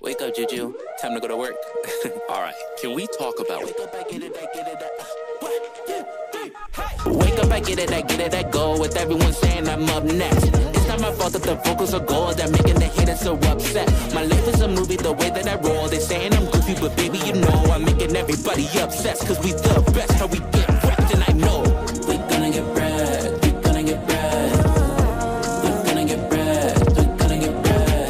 Wake up, Juju. Time to go to work. All right, can we talk about wake up, I get it, I get it, wake up, I get it, I go with everyone saying I'm up next. It's not my fault that the vocals are gold, they're making the haters so upset. My life is a movie, the way that I roll. They saying I'm goofy, but baby, you know I'm making everybody obsessed. Cause we the best, how we get wrecked, and I know we gonna get bread, we gonna get bread. We gonna get bread, we gonna get bread.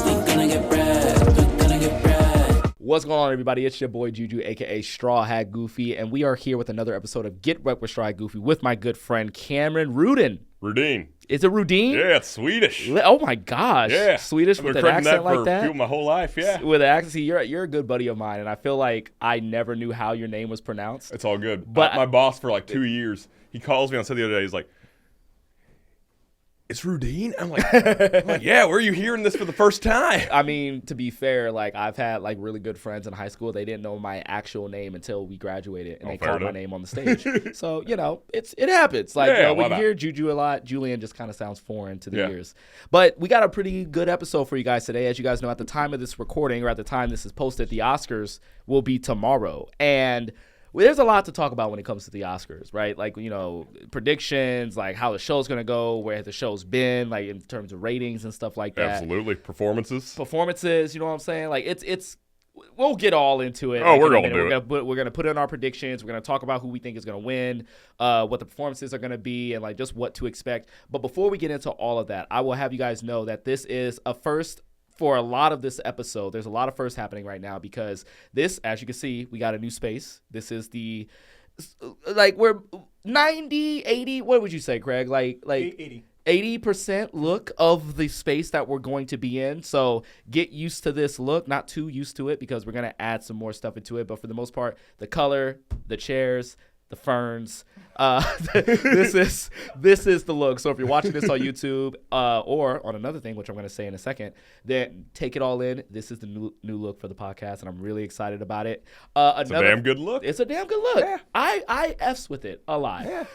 We gonna get bread, we gonna get bread. What's going on, everybody? It's your boy Juju, aka Straw Hat Goofy, and we are here with another episode of Get Wrecked with Straw Hat Goofy with my good friend Cameron Rudin. Rudin. Is it Rudin? Yeah, it's Swedish. Oh my gosh. Yeah. Swedish with an accent like that? My whole life, yeah. With an accent. See, you're a good buddy of mine, and I feel like I never knew how your name was pronounced. It's all good. But my boss for like 2 years, he calls me on set the other day. He's like, "It's Rudin?" I'm like, "Yeah, where are you hearing this for the first time?" I mean, to be fair, like I've had like really good friends in high school. They didn't know my actual name until we graduated, and they called my name on the stage. So it happens. Like when you hear Juju a lot, Julian just kind of sounds foreign to the ears. But we got a pretty good episode for you guys today. As you guys know, at the time of this recording, or at the time this is posted, the Oscars will be tomorrow, and there's a lot to talk about when it comes to the Oscars, right? Like, predictions, like how the show's going to go, where the show's been, like in terms of ratings and stuff like that. Absolutely. Performances, you know what I'm saying? Like we'll get all into it. Oh, we're going to do it. We're going to put in our predictions. We're going to talk about who we think is going to win, what the performances are going to be, and like just what to expect. But before we get into all of that, I will have you guys know that this is a first for a lot of this episode. There's a lot of firsts happening right now because this, as you can see, we got a new space. This is we're 90, 80, what would you say, Craig? Like 80% look of the space that we're going to be in. So get used to this look, not too used to it because we're going to add some more stuff into it. But for the most part, the color, the chairs, the ferns, this is the look. So if you're watching this on YouTube or on another thing, which I'm going to say in a second, then take it all in. This is the new look for the podcast, and I'm really excited about it. It's a damn good look. It's a damn good look. Yeah. I F's with it a lot. Yeah.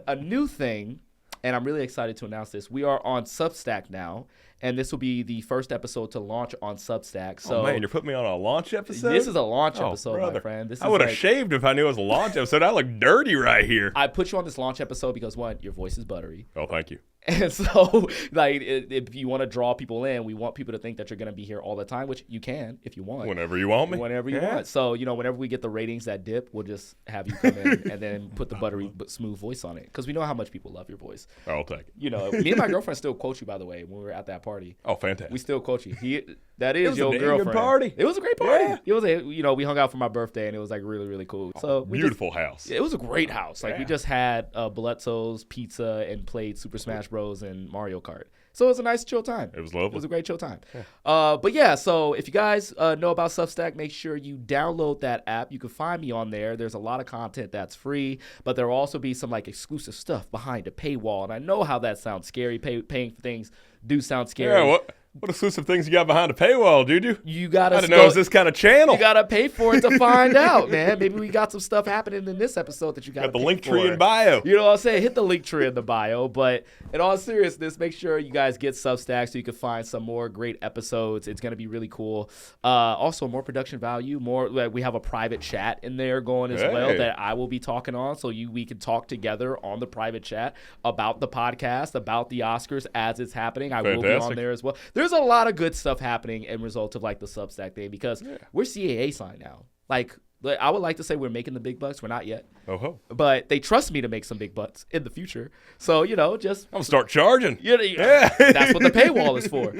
A new thing, and I'm really excited to announce this. We are on Substack now. And this will be the first episode to launch on Substack. So, man, you're putting me on a launch episode? This is a launch episode, my friend. I would have shaved if I knew it was a launch episode. I look dirty right here. I put you on this launch episode because, one, your voice is buttery. Oh, thank you. And so, if you want to draw people in, we want people to think that you're going to be here all the time, which you can if you want. Whenever you want me. Whenever you want. So, whenever we get the ratings that dip, we'll just have you come in and then put the buttery but smooth voice on it. Because we know how much people love your voice. I'll take it. Me and my girlfriend still quote you, by the way, when we were at that party. Oh, fantastic. We still quote you. That is your girlfriend. Good party. It was a great party. Yeah. It was we hung out for my birthday, and it was like really, really cool. So beautiful house. It was a great house. Like we just had Balezzo's pizza and played Super Smash Bros. And Mario Kart. So it was a nice chill time. It was lovely. It was a great chill time. Yeah. So if you guys know about Substack, make sure you download that app. You can find me on there. There's a lot of content that's free, but there will also be some like exclusive stuff behind a paywall. And I know how that sounds scary. Paying for things do sound scary. Yeah, what exclusive things you got behind a paywall, Juju? You gotta. I didn't know it was this kind of channel. You gotta pay for it to find out, man. Maybe we got some stuff happening in this episode that you gotta. Got the pay link for. tree in bio. You know what I'm saying? Hit the link tree in the bio. But in all seriousness, make sure you guys get Substack so you can find some more great episodes. It's gonna be really cool. Also, more production value. We have a private chat in there going as well that I will be talking on. So we can talk together on the private chat about the podcast, about the Oscars as it's happening. I will be on there as well. There's a lot of good stuff happening in result of like the Substack thing because we're CAA signed now. Like I would like to say we're making the big bucks. We're not yet. But they trust me to make some big bucks in the future. So, just... I'm going to start charging. That's what the paywall is for.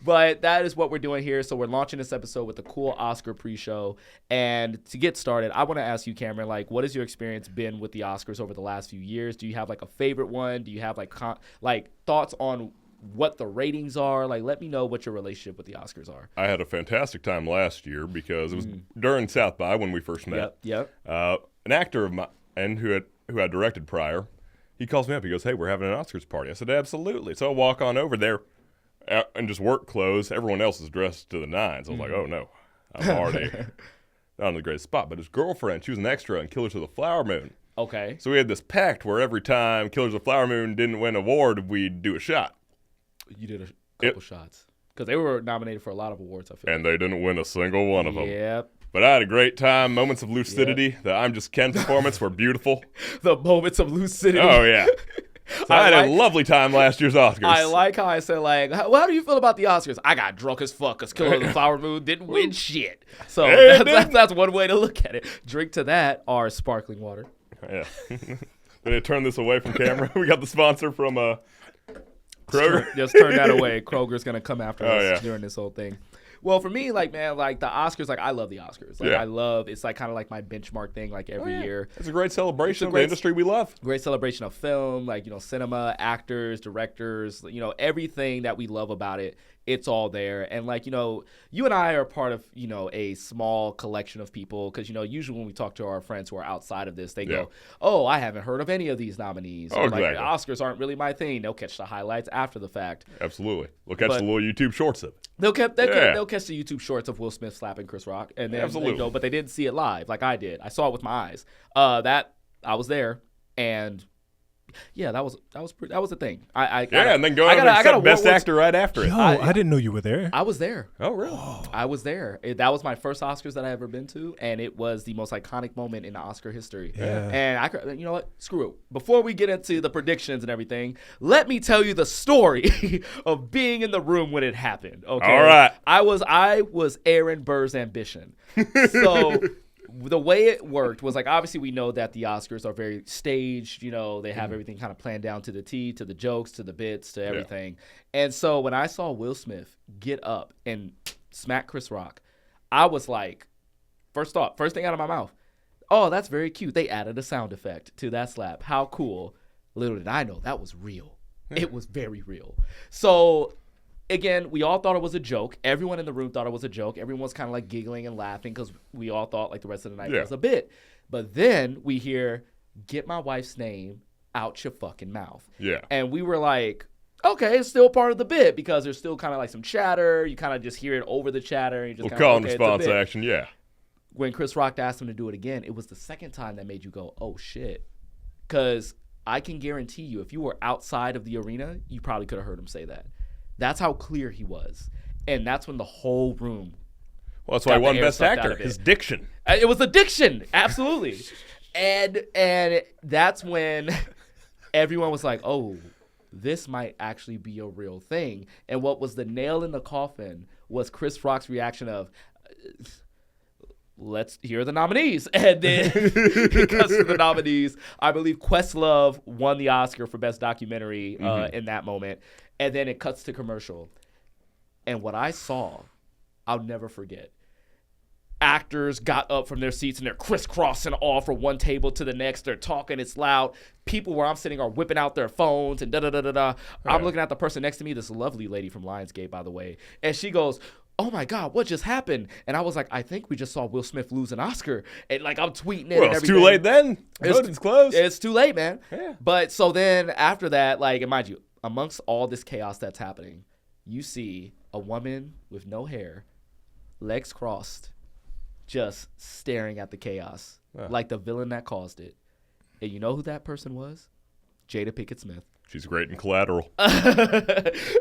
But that is what we're doing here. So we're launching this episode with a cool Oscar pre-show. And to get started, I want to ask you, Cameron, like, what has your experience been with the Oscars over the last few years? Do you have like a favorite one? Do you have like thoughts on what the ratings are? Like, let me know what your relationship with the Oscars are. I had a fantastic time last year because it was during South by when we first met. Yep. An actor of mine who I directed prior, he calls me up. He goes, "Hey, we're having an Oscars party." I said, "Absolutely." So I walk on over there in just work clothes. Everyone else is dressed to the nines. I was like, "Oh no, I'm already not in the greatest spot." But his girlfriend, she was an extra in Killers of the Flower Moon. Okay. So we had this pact where every time Killers of the Flower Moon didn't win an award, we'd do a shot. You did a couple shots. Because they were nominated for a lot of awards, I feel And they didn't win a single one of them. Yep. But I had a great time. Moments of lucidity. The I'm Just Ken performance were beautiful. The moments of lucidity. Oh, yeah. So I had a lovely time last year's Oscars. I like how I said, like, how do you feel about the Oscars? I got drunk as fuck because Killer of the Flower Moon didn't win shit. So that's one way to look at it. Drink to that our sparkling water. Yeah. Did I turn this away from camera? We got the sponsor from Kroger. Just turn that away. Kroger's going to come after us during this whole thing. Well, for me, like, man, like the Oscars, like I love the Oscars. Like it's like kind of like my benchmark thing, like every year. It's a great celebration of the industry we love. Great celebration of film, like, cinema, actors, directors, everything that we love about it. It's all there. And like, you and I are part of, a small collection of people because, usually when we talk to our friends who are outside of this, they go, oh, I haven't heard of any of these nominees. Or, exactly. Like, the Oscars aren't really my thing. They'll catch the highlights after the fact. Absolutely. We'll catch the little YouTube shorts of it. They'll catch the YouTube shorts of Will Smith slapping Chris Rock. And then, absolutely. But they didn't see it live like I did. I saw it with my eyes. I was there. And yeah, that was the thing. And then go over and accept Best Actor right after it. Yo, I didn't know you were there. I was there. Oh, really? I was there. That was my first Oscars that I ever been to, and it was the most iconic moment in Oscar history. Yeah. And you know what? Screw it. Before we get into the predictions and everything, let me tell you the story of being in the room when it happened. Okay. All right. I was Aaron Burr's ambition. So the way it worked was like, obviously we know that the Oscars are very staged, they have everything kind of planned down to the T, to the jokes, to the bits, to everything. And so when I saw Will Smith get up and smack Chris Rock, I was like, first thing out of my mouth, oh, that's very cute. They added a sound effect to that slap. How cool. Little did I know that was real. It was very real. So again, we all thought it was a joke. Everyone in the room thought it was a joke. Everyone was kind of like giggling and laughing because we all thought like the rest of the night was a bit. But then we hear, get my wife's name out your fucking mouth. Yeah. And we were like, okay, it's still part of the bit because there's still kind of like some chatter. You kind of just hear it over the chatter. And you just call and response action, yeah. When Chris Rock asked him to do it again, it was the second time that made you go, oh, shit. Because I can guarantee you, if you were outside of the arena, you probably could have heard him say that. That's how clear he was. And that's when the whole room. Well, that's why he won Best Actor. His diction. It was the diction. Absolutely. and that's when everyone was like, oh, this might actually be a real thing. And what was the nail in the coffin was Chris Rock's reaction of, let's hear the nominees. And then because of the nominees, I believe Questlove won the Oscar for Best Documentary in that moment. And then it cuts to commercial. And what I saw, I'll never forget. Actors got up from their seats and they're crisscrossing all from one table to the next. They're talking, it's loud. People where I'm sitting are whipping out their phones and da-da-da-da-da. I'm looking at the person next to me, this lovely lady from Lionsgate, by the way. And she goes, oh my God, what just happened? And I was like, I think we just saw Will Smith lose an Oscar. And like, I'm tweeting it and everything. It's too late then. Voting's closed. It's too late, man. Yeah. But so then after that, like, and mind you, amongst all this chaos that's happening, you see a woman with no hair, legs crossed, just staring at the chaos, like the villain that caused it. And you know who that person was? Jada Pinkett Smith. She's great in Collateral.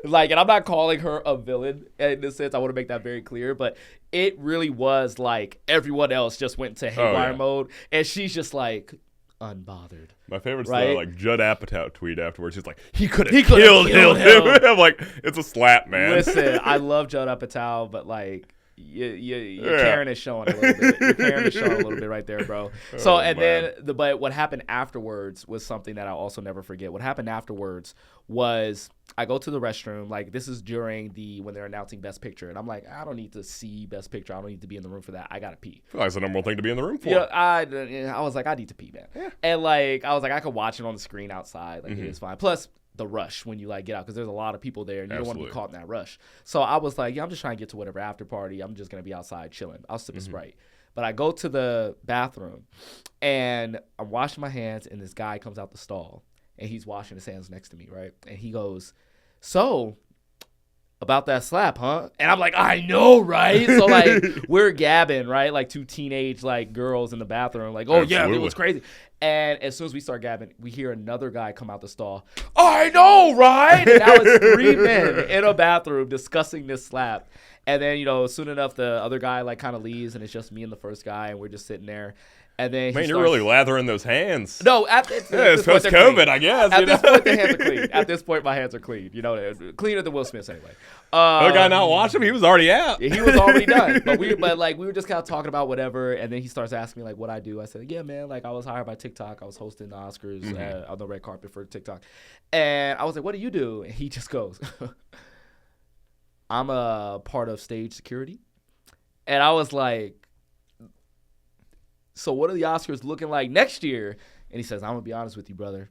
Like, and I'm not calling her a villain in this sense. I want to make that very clear. But it really was like everyone else just went into haywire mode. And she's just like unbothered. My favorite's right? the like Judd Apatow tweet afterwards. He's like, he could have killed him. I'm like, it's a slap, man. Listen, I love Judd Apatow, but like, your Karen is showing a little bit. Your Karen is showing a little bit right there, bro. So, but what happened afterwards was something that I'll also never forget. What happened afterwards was I go to the restroom. Like, this is during when they're announcing Best Picture. And I'm like, I don't need to see Best Picture. I don't need to be in the room for that. I got to pee. I feel like it's the number one thing to be in the room for. Yeah, I was like, I need to pee, man. Yeah. And like, I was like, I could watch it on the screen outside. Like, it is fine. Plus, the rush when you like get out because there's a lot of people there and you don't want to be caught in that rush. So I was like, I'm just trying to get to whatever after party. I'm just going to be outside chilling. I'll sip a Sprite. But I go to the bathroom and I'm washing my hands and this guy comes out the stall and he's washing his hands next to me, right? And he goes, so about that slap, huh? And I'm like, I know, right? So like we're gabbing, right? Like two teenage like girls in the bathroom, like, oh yeah, it was crazy. And as soon as we start gabbing, we hear another guy come out the stall. I know, right? And now it's 3 men in a bathroom discussing this slap. And then, soon enough, the other guy like kind of leaves, and it's just me and the first guy, and we're just sitting there. And then you're really lathering those hands. No, it's post COVID, I guess. At this point, the hands are clean. At this point, my hands are clean. Cleaner than Will Smith's anyway. The guy not watching him, he was already out. He was already done. But we were just kind of talking about whatever, and then he starts asking me like what I do. I said, yeah, man, like I was hired by TikTok. I was hosting the Oscars on the red carpet for TikTok, and I was like, what do you do? And he just goes, I'm a part of stage security, and I was like, so what are the Oscars looking like next year? And he says, I'm going to be honest with you, brother.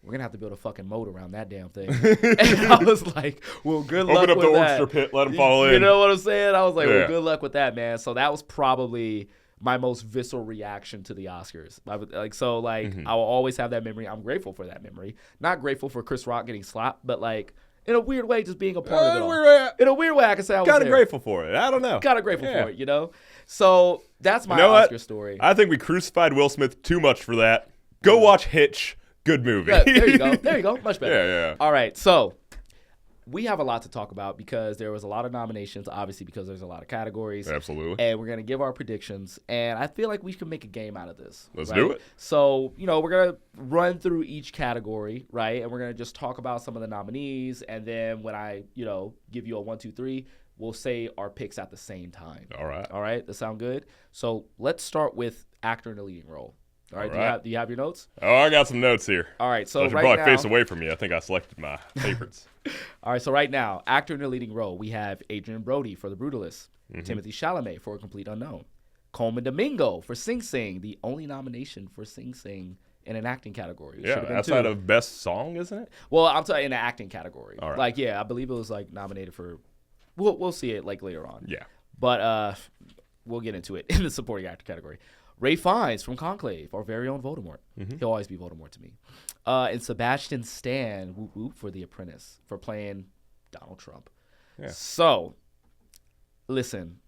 We're going to have to build a fucking moat around that damn thing. And I was like, well, good luck with that. Open up the orchestra pit, let him fall in. You know what I'm saying? I was like, well, good luck with that, man. So that was probably my most visceral reaction to the Oscars. I will always have that memory. I'm grateful for that memory. Not grateful for Chris Rock getting slapped, but like, in a weird way, just being a part of it all. In a weird way, I can say I was kind of grateful for it. I don't know. Kind of grateful for it, So that's my Oscar story. I think we crucified Will Smith too much for that. Go watch Hitch. Good movie. Yeah, there you go. There you go. Much better. Yeah. All right, so we have a lot to talk about because there was a lot of nominations, obviously because there's a lot of categories. Absolutely. And we're going to give our predictions, and I feel like we can make a game out of this. Let's do it. So, we're going to run through each category, right? And we're going to just talk about some of the nominees, and then when I, give you a 1, 2, 3, we'll say our picks at the same time. All right. All right? That sound good? So let's start with actor in a leading role. All right. Do you have your notes? Oh, I got some notes here. All right. So I should probably face away from you. I think I selected my favorites. All right. So right now, actor in a leading role, we have Adrian Brody for The Brutalist, Timothée Chalamet for A Complete Unknown, Coleman Domingo for Sing Sing, the only nomination for Sing Sing in an acting category. Outside of Best Song, isn't it? Well, I'm talking in the acting category. All right. I believe it was nominated for. We'll see it later on. Yeah. But we'll get into it in the supporting actor category. Ray Fiennes from Conclave, our very own Voldemort. He'll always be Voldemort to me. And Sebastian Stan, whoop whoop, for The Apprentice, for playing Donald Trump. Yeah. So, listen,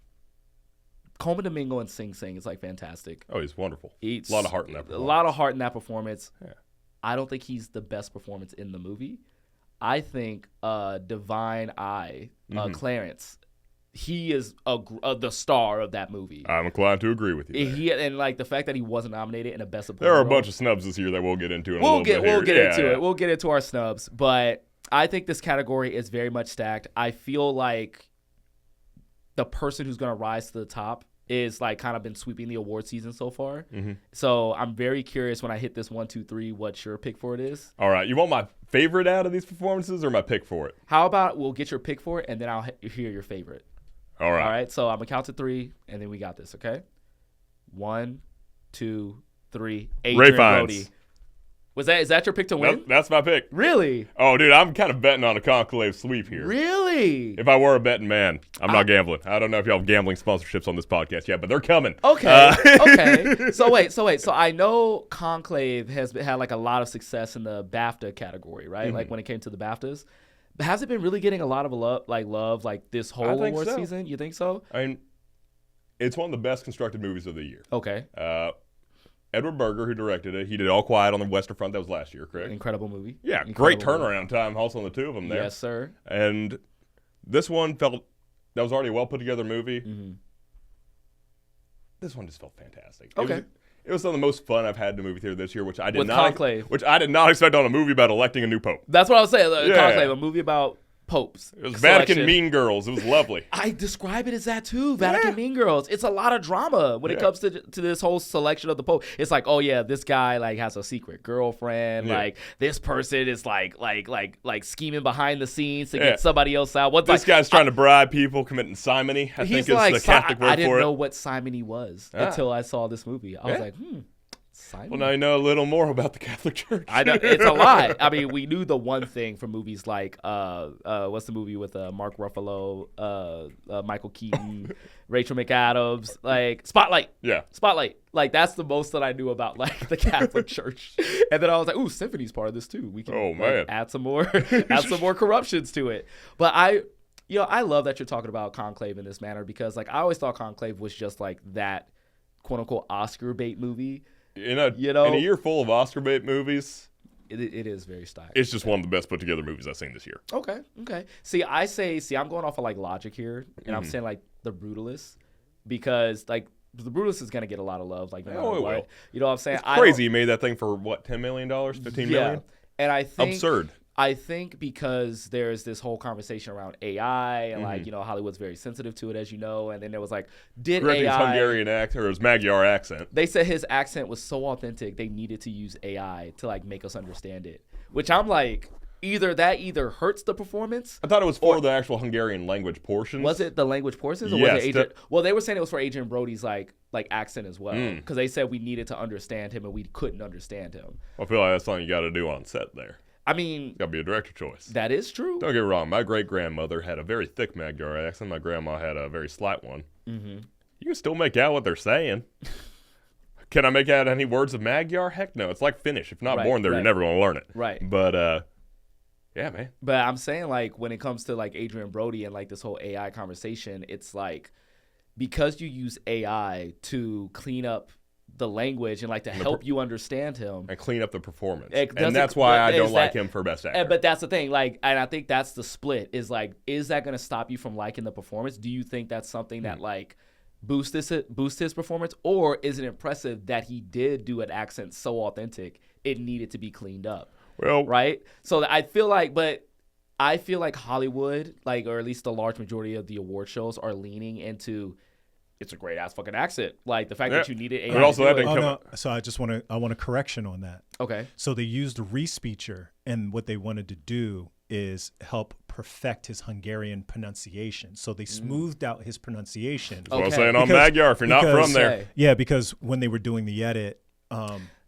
Coleman Domingo and Sing Sing is fantastic. Oh, he's wonderful. A lot of heart in that performance. A lot of heart in that performance. Yeah. I don't think he's the best performance in the movie. I think Divine Eye, Clarence, he is the star of that movie. I'm inclined to agree with you. And the fact that he wasn't nominated in a Best Supporting There are a role, bunch of snubs this year that we'll get into. We'll get into it. We'll get into our snubs, but I think this category is very much stacked. I feel like the person who's going to rise to the top is kind of been sweeping the award season so far. So I'm very curious when I hit this 1, 2, 3, what your pick for it is. All right, you want my favorite out of these performances or my pick for it? How about we'll get your pick for it and then I'll hear your favorite. All right. All right. So I'm gonna count to 3, and then we got this. Okay. 1, 2, 3. Ray Fiennes. Brody. Is that your pick to win? That's my pick. Really? Oh, dude, I'm kind of betting on a Conclave sweep here. Really? If I were a betting man, I'm not gambling. I don't know if y'all have gambling sponsorships on this podcast yet, but they're coming. Okay. Okay. So wait. So I know Conclave has had a lot of success in the BAFTA category, right? When it came to the BAFTAs. But has it been really getting a lot of love this whole award season? You think so? I mean, it's one of the best constructed movies of the year. Okay. Edward Berger, who directed it, he did All Quiet on the Western Front. That was last year, correct? Incredible movie. Yeah, Incredible great turnaround time also on the two of them there. Yes, sir. And this one that was already a well put together movie. This one just felt fantastic. Okay. It was some of the most fun I've had in the movie theater this year, which I did Conclave. Which I did not expect on a movie about electing a new pope. That's what I was saying. Conclave, a movie about popes. It was Vatican Mean Girls. It was lovely. I describe it as that too. Vatican Mean Girls. It's a lot of drama when it comes to this whole selection of the pope. It's oh yeah, this guy has a secret girlfriend. This person is scheming behind the scenes to get somebody else out. This guy's trying to bribe people, committing simony. I think is the Catholic word for it. I didn't know what simony was until I saw this movie. I was like, Simon. Well, now you know a little more about the Catholic Church. I know it's a lot. I mean, we knew the one thing from movies like what's the movie with Mark Ruffalo, Michael Keaton, Rachel McAdams, Spotlight. Yeah, Spotlight. That's the most that I knew about the Catholic Church. And then I was like, ooh, Symphony's part of this too. We can add some more corruptions to it. But I love that you're talking about Conclave in this manner because, like, I always thought Conclave was just like that quote unquote Oscar bait movie. In a year full of Oscar bait movies, it is very stylish. it's just one of the best put together movies I've seen this year. Okay. See, I'm going off of like logic here, and I'm saying like The Brutalist because like The Brutalist is gonna get a lot of love, like no matter what. Will. You know what I'm saying? It's crazy. You made that thing for what, $10 million, $15 million? And I think absurd. I think because there's this whole conversation around AI and like, Hollywood's very sensitive to it, as you know. And then there was like, did Correct, AI... his Hungarian accent or his Magyar accent. They said his accent was so authentic, they needed to use AI to like make us understand it. Which I'm like, either hurts the performance. I thought it was for the actual Hungarian language portions. Was it the language portions? Or yes. Was it Adrian? Well, they were saying it was for Adrian Brody's like accent as well. Because they said we needed to understand him and we couldn't understand him. I feel like that's something you got to do on set there. I mean, got to be a director choice. That is true. Don't get me wrong. My great-grandmother had a very thick Magyar accent. My grandma had a very slight one. You can still make out what they're saying. Can I make out any words of Magyar? Heck no. It's like Finnish. If not born there, you're never going to learn it. Right. But, yeah, man. But I'm saying, like, when it comes to, like, Adrian Brody and, like, this whole AI conversation, it's like, because you use AI to clean up the language and like to help you understand him and clean up the performance, and that's why I don't like him for best actor. But that's the thing, like, and I think that's the split. Is like, is that going to stop you from liking the performance? Do you think that's something that like boosts his performance, or is it impressive that he did do an accent so authentic it needed to be cleaned up? Well, right. So I feel like Hollywood, like, or at least the large majority of the award shows, are leaning into. It's a great ass fucking accent. Like the fact that you needed AI. But also that didn't no. So I want a correction on that. Okay. So they used re-speecher, and what they wanted to do is help perfect his Hungarian pronunciation. So they smoothed out his pronunciation. That's what I'm saying on Magyar. If you're not from there, yeah, because when they were doing the edit,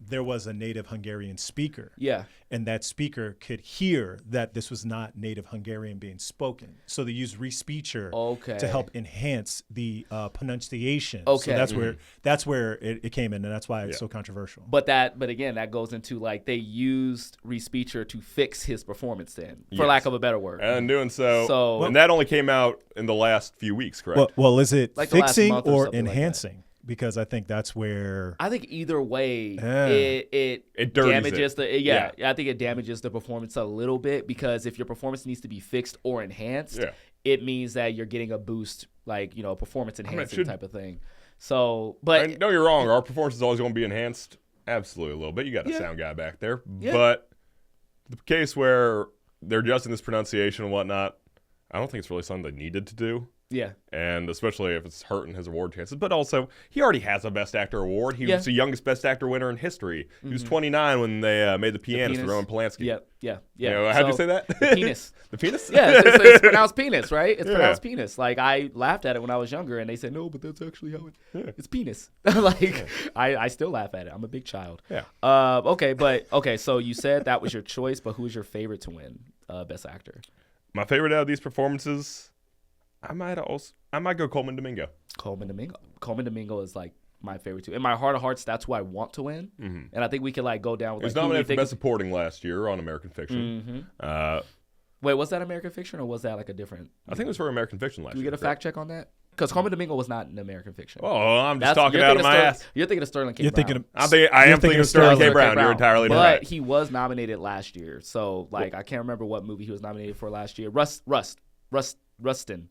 there was a native Hungarian speaker. Yeah. And that speaker could hear that this was not native Hungarian being spoken. So they used re-speecher to help enhance the pronunciation. Okay. So that's where it came in, and that's why it's so controversial. But again, that goes into like they used re-speecher to fix his performance then, for lack of a better word. And doing so and that only came out in the last few weeks, correct? Well, is it like fixing or enhancing? Because I think that's where I think either way it damages I think it damages the performance a little bit, because if your performance needs to be fixed or enhanced, it means that you're getting a boost, like, performance enhancing type of thing. So, but don't get me wrong, our performance is always going to be enhanced absolutely a little bit. You got a sound guy back there, but the case where they're adjusting this pronunciation and whatnot, I don't think it's really something they needed to do. Yeah. And especially if it's hurting his award chances. But also, he already has a Best Actor award. He was the youngest Best Actor winner in history. He was 29 when they made The Pianist with Roman Polanski. Yeah. How'd you say that? The penis. The penis? Yeah, it's pronounced penis, right? It's pronounced penis. Like, I laughed at it when I was younger, and they said, no, but that's actually how it's penis. I still laugh at it. I'm a big child. Yeah. Okay, so you said that was your choice, but who's your favorite to win Best Actor? My favorite out of these performances, I might go Coleman Domingo. Coleman Domingo is like my favorite too. In my heart of hearts, that's who I want to win. And I think we could like go down with. He was nominated for Best Supporting last year on American Fiction. Wait, was that American Fiction or was that like a different? I think it was for American Fiction last year. Can we get a fact check on that? Because Coleman Domingo was not in American Fiction. Oh, I'm just talking out of my ass. You're thinking of Sterling K. Brown. I am thinking of Sterling K. Brown. You're entirely right. But he was nominated last year. So, like, I can't remember what movie he was nominated for last year. Rustin.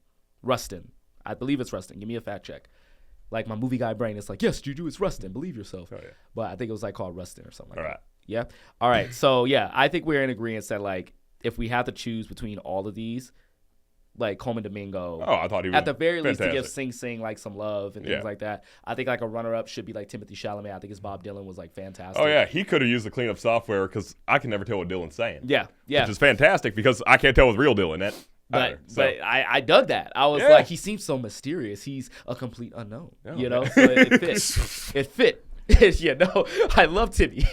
I believe it's Rustin. Give me a fact check. Like, my movie guy brain is like, yes, Juju, it's Rustin. Believe yourself. Oh, yeah. But I think it was like called Rustin or something like All that. right. Yeah? All right. So, yeah, I think we're in agreement that, like, if we have to choose between all of these, like Coleman Domingo. Oh, I thought he was at the very fantastic. least to give Sing Sing like some love and things like that. I think like a runner-up should be like Timothy Chalamet. I think his Bob Dylan was like fantastic. Oh yeah, he could have used the cleanup software because I can never tell what Dylan's saying. Yeah, which is fantastic because I can't tell with real Dylan. But I dug that. I was like, he seems so mysterious. He's a complete unknown. So it fits. It fit. I love Timmy.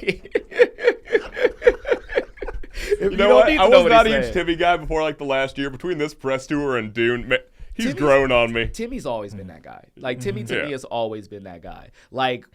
You know what? I was not a huge Timmy guy before like the last year. Between this press tour and Dune, He's grown on me. Timmy's always been that guy. Like Timmy to me has always been that guy. Like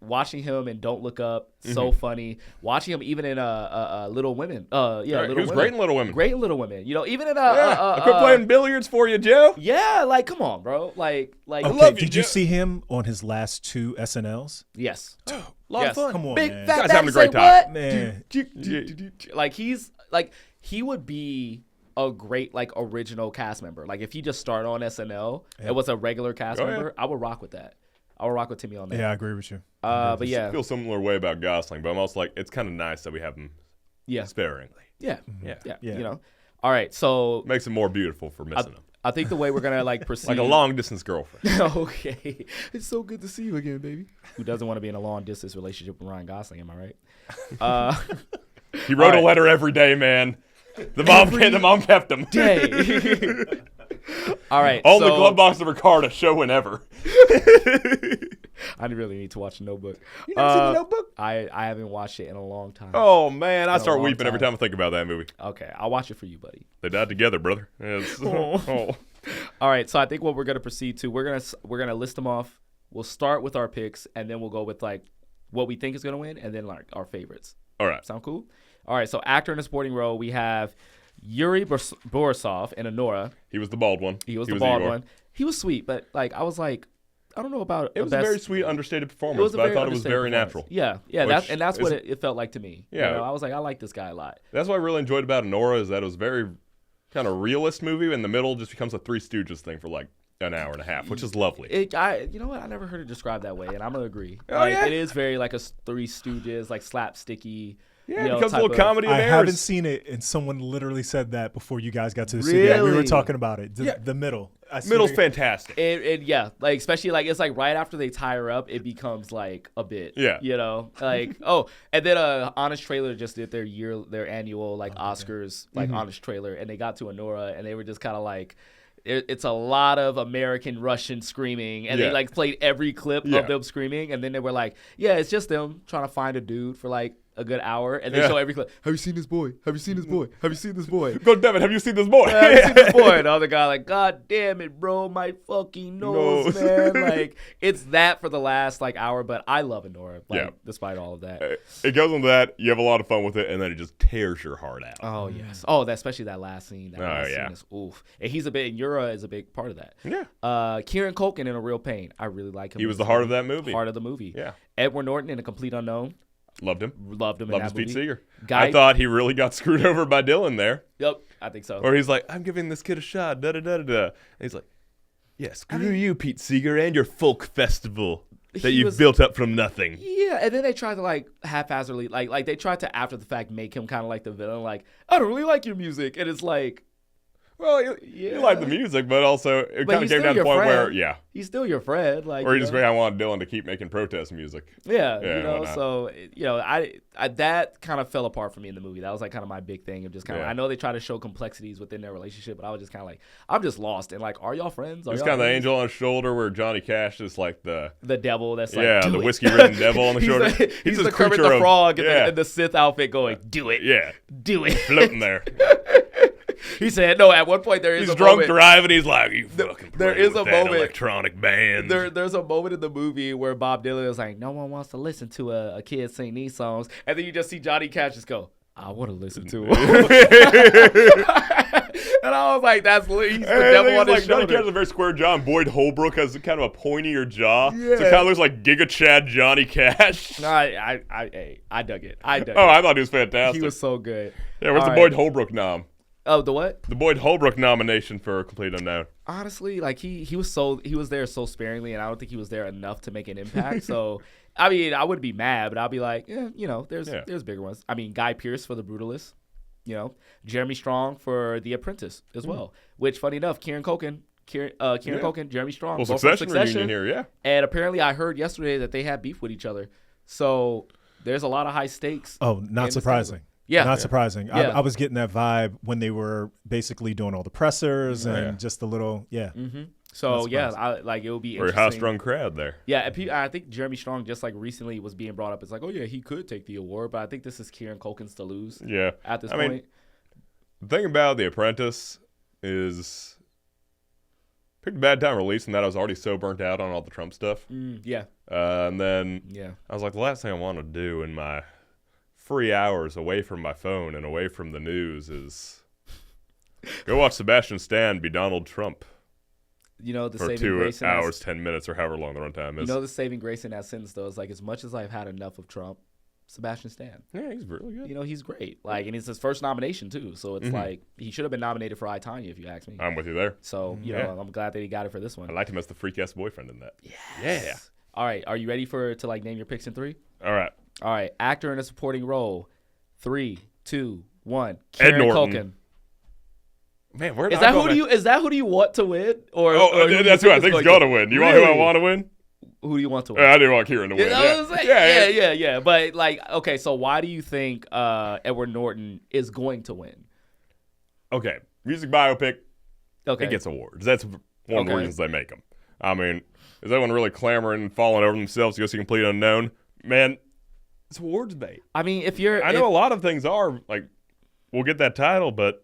watching him in Don't Look Up, so funny. Watching him even in Little Women. Little he was Women. great in Little Women. Great in Little Women. You know, even in I quit playing billiards for you, Joe. Yeah, like come on, bro. Like okay, love you, did you Joe. see him on his last 2 SNLs? yes. A lot of fun. Come on, Big man. fat Guy's having a daddy great say time. what? Man. Like he's like he would be a great like original cast member. Like if he just started on SNL and was a regular cast member, I would rock with that. I would rock with Timmy on that. Yeah, I agree with you. But yeah, I feel a similar way about Gosling, but I'm also like, it's kind of nice that we have him sparingly. yeah. Yeah. You know. All right, so Makes it more beautiful for missing him. I think the way we're gonna like proceed, Like a long distance girlfriend. okay, it's so good to see you again, baby. Who doesn't want to be in a long distance relationship with Ryan Gosling? Am I right? He wrote right. a letter every day, man. The mom kept him. Day. All right. On the so, glove box of her car to show whenever. I really need to watch The Notebook. You never seen The Notebook? I haven't watched it in a long time. Oh man, I start long weeping every time. time I think about that movie. Okay, I'll watch it for you, buddy. They died together, brother. It's, oh. All right, so I think what we're gonna proceed to, we're gonna list them off. We'll start with our picks, and then we'll go with like what we think is gonna win, and then like our favorites. All right. Sound cool? All right, so actor in a supporting role, we have Yuri Borisov in Anora. He was the bald one. He was the bald Eeyore. one. He was sweet, but like I was like, I don't know about It was best. a very sweet, understated It performance, was a but I very thought it was understated very performance. natural. Yeah, Which that's what is- it felt like to me. Yeah. You know, I was like, I like this guy a lot. That's what I really enjoyed about Nora is that it was very kind of realist movie. In the middle, just becomes a Three Stooges thing for like an hour and a half, which is lovely. You know what? I never heard it described that way, and I'm gonna agree. Oh, like, yeah? It is very like a Three Stooges, like slapsticky. Yeah, you know, it becomes a type little of- comedy of I errors. haven't seen it, and someone literally said that before you guys got to the studio. We were Really? talking about it. Yeah. The middle. I seen Middle's it. fantastic. And yeah, like especially like it's like right after they tie her up, it becomes like a bit. Yeah. You know, like and then Honest Trailer just did their annual like Oscars like Honest Trailer, and they got to Anora, and they were just kind of like. It's a lot of American Russian screaming, and they Yeah. like played every clip Yeah. of them screaming, and then they were like, "Yeah, it's just them trying to find a dude for like a good hour," and they Yeah. show every clip. Have you seen this boy? Have you seen this boy? Have you seen this boy? God damn it, have you seen this boy? Have you seen this boy? And the other guy like, God damn it, bro, my fucking nose, Nose. man. Like it's that for the last like hour, but I love Anora, like Yeah. despite all of that. It goes into that, you have a lot of fun with it, and then it just tears your heart out. Oh yes. Oh, especially that last scene. That last yeah. scene is oof. And he's a bit. And Yura is a big part of that. Yeah. Kieran Culkin in A Real Pain. I really like him. He was the heart of that movie. Heart of the movie. Yeah. Edward Norton in A Complete Unknown. Loved him. Loved him. Loved in his that Pete movie. Seeger. Guy. I thought he really got screwed over by Dylan there. Yep. I think so. Or he's like, I'm giving this kid a shot, da-da-da-da-da. And he's like, yeah, screw you, Pete Seeger, and your folk festival that He you've was- built up from nothing. Yeah, and then they tried to like haphazardly like they tried to after the fact make him kind of like the villain. Like I don't really like your music, and it's like Well, you like the music, but also it But kind of he's came still down to your the point where, friend. yeah. he's still your friend. Like Or he you just know? kind of wanted Dylan to keep making protest music. Yeah, Yeah, you know. whatnot. So you know, I that kind of fell apart for me in the movie. That was like kind of my big thing of just kind of. Yeah. I know they try to show complexities within their relationship, but I was just kind of like, I'm just lost. And like, are y'all friends? Are It's y'all kind of the friends? angel on his shoulder where Johnny Cash is like the devil that's like, yeah, do the it. whiskey-ridden devil on the He's shoulder. the- he's this the Kermit creature the of- Frog yeah, in the Sith outfit going, do it, yeah, do it. floating there. He said, no. At one point there is He's a drunk moment. driving. He's like, you fucking there play is with a that moment- electronic band. There's a moment in the movie where Bob Dylan is like, no one wants to listen to a kid sing these songs. And then you just see Johnny Cash just go, I want to listen to him. And I was like, he's the And devil on his like, Johnny Cash shoulder. has a very square jaw, and Boyd Holbrook has kind of a pointier jaw. So it Yeah. kind of looks like Giga Chad Johnny Cash. No, I dug it. I dug Oh, it. I thought he was fantastic. He was so good. yeah, where's All the right. Boyd Holbrook nom? Oh, the what? The Boyd Holbrook nomination for Complete Unknown. Honestly, like he was there so sparingly, and I don't think he was there enough to make an impact. So, I mean, I wouldn't be mad, but I'll be like, yeah, you know, there's bigger ones. I mean, Guy Pearce for The Brutalist, you know, Jeremy Strong for The Apprentice as well. Which, funny enough, Kieran Culkin, Jeremy Strong, Well, both from Succession reunion here, yeah. And apparently, I heard yesterday that they had beef with each other. So there's a lot of high stakes. Oh, in not this surprising. Yeah. Not surprising. Yeah. I was getting that vibe when they were basically doing all the pressers and just a little, So Not yeah, surprising. it would be Very interesting. high-strung crowd there. Yeah, and I think Jeremy Strong just like recently was being brought up. It's like, oh yeah, he could take the award, but I think this is Kieran Culkin's to lose. Yeah. At this I point. mean, the thing about The Apprentice is Picked a bad time releasing that. I was already so burnt out on all the Trump stuff. Yeah. And then Yeah. I was like, the last thing I want to do in my free hours away from my phone and away from the news is go watch Sebastian Stan be Donald Trump. You know, the for saving 2 grace hours, 10 minutes, or however long the runtime is. You know, the saving grace in that sentence, though, is like, as much as I've had enough of Trump, Sebastian Stan. Yeah, he's really good. You know, he's great. Like, and it's his first nomination, too. So it's like, he should have been nominated for I, Tonya, if you ask me. I'm with you there. So, you know, I'm glad that he got it for this one. I liked him as the freak-ass boyfriend in that. Yes. Yeah. All right. Are you ready to like name your picks in 3? All right. All right. Actor in a supporting role. 3, 2, 1. Ed Kieran Norton. Culkin. Man, where Is that who do you want to win? Or that's who I think is going to win. You want who I want to win? Who do you want to win? I didn't want Kieran to win. Yeah. But like, okay, so why do you think Edward Norton is going to win? Okay, music biopic. Okay, it gets awards. That's one of the reasons they make them. I mean, is everyone really clamoring and falling over themselves to go see Complete Unknown? Man, it's awards bait. I mean, I know a lot of things are like, we'll get that title, but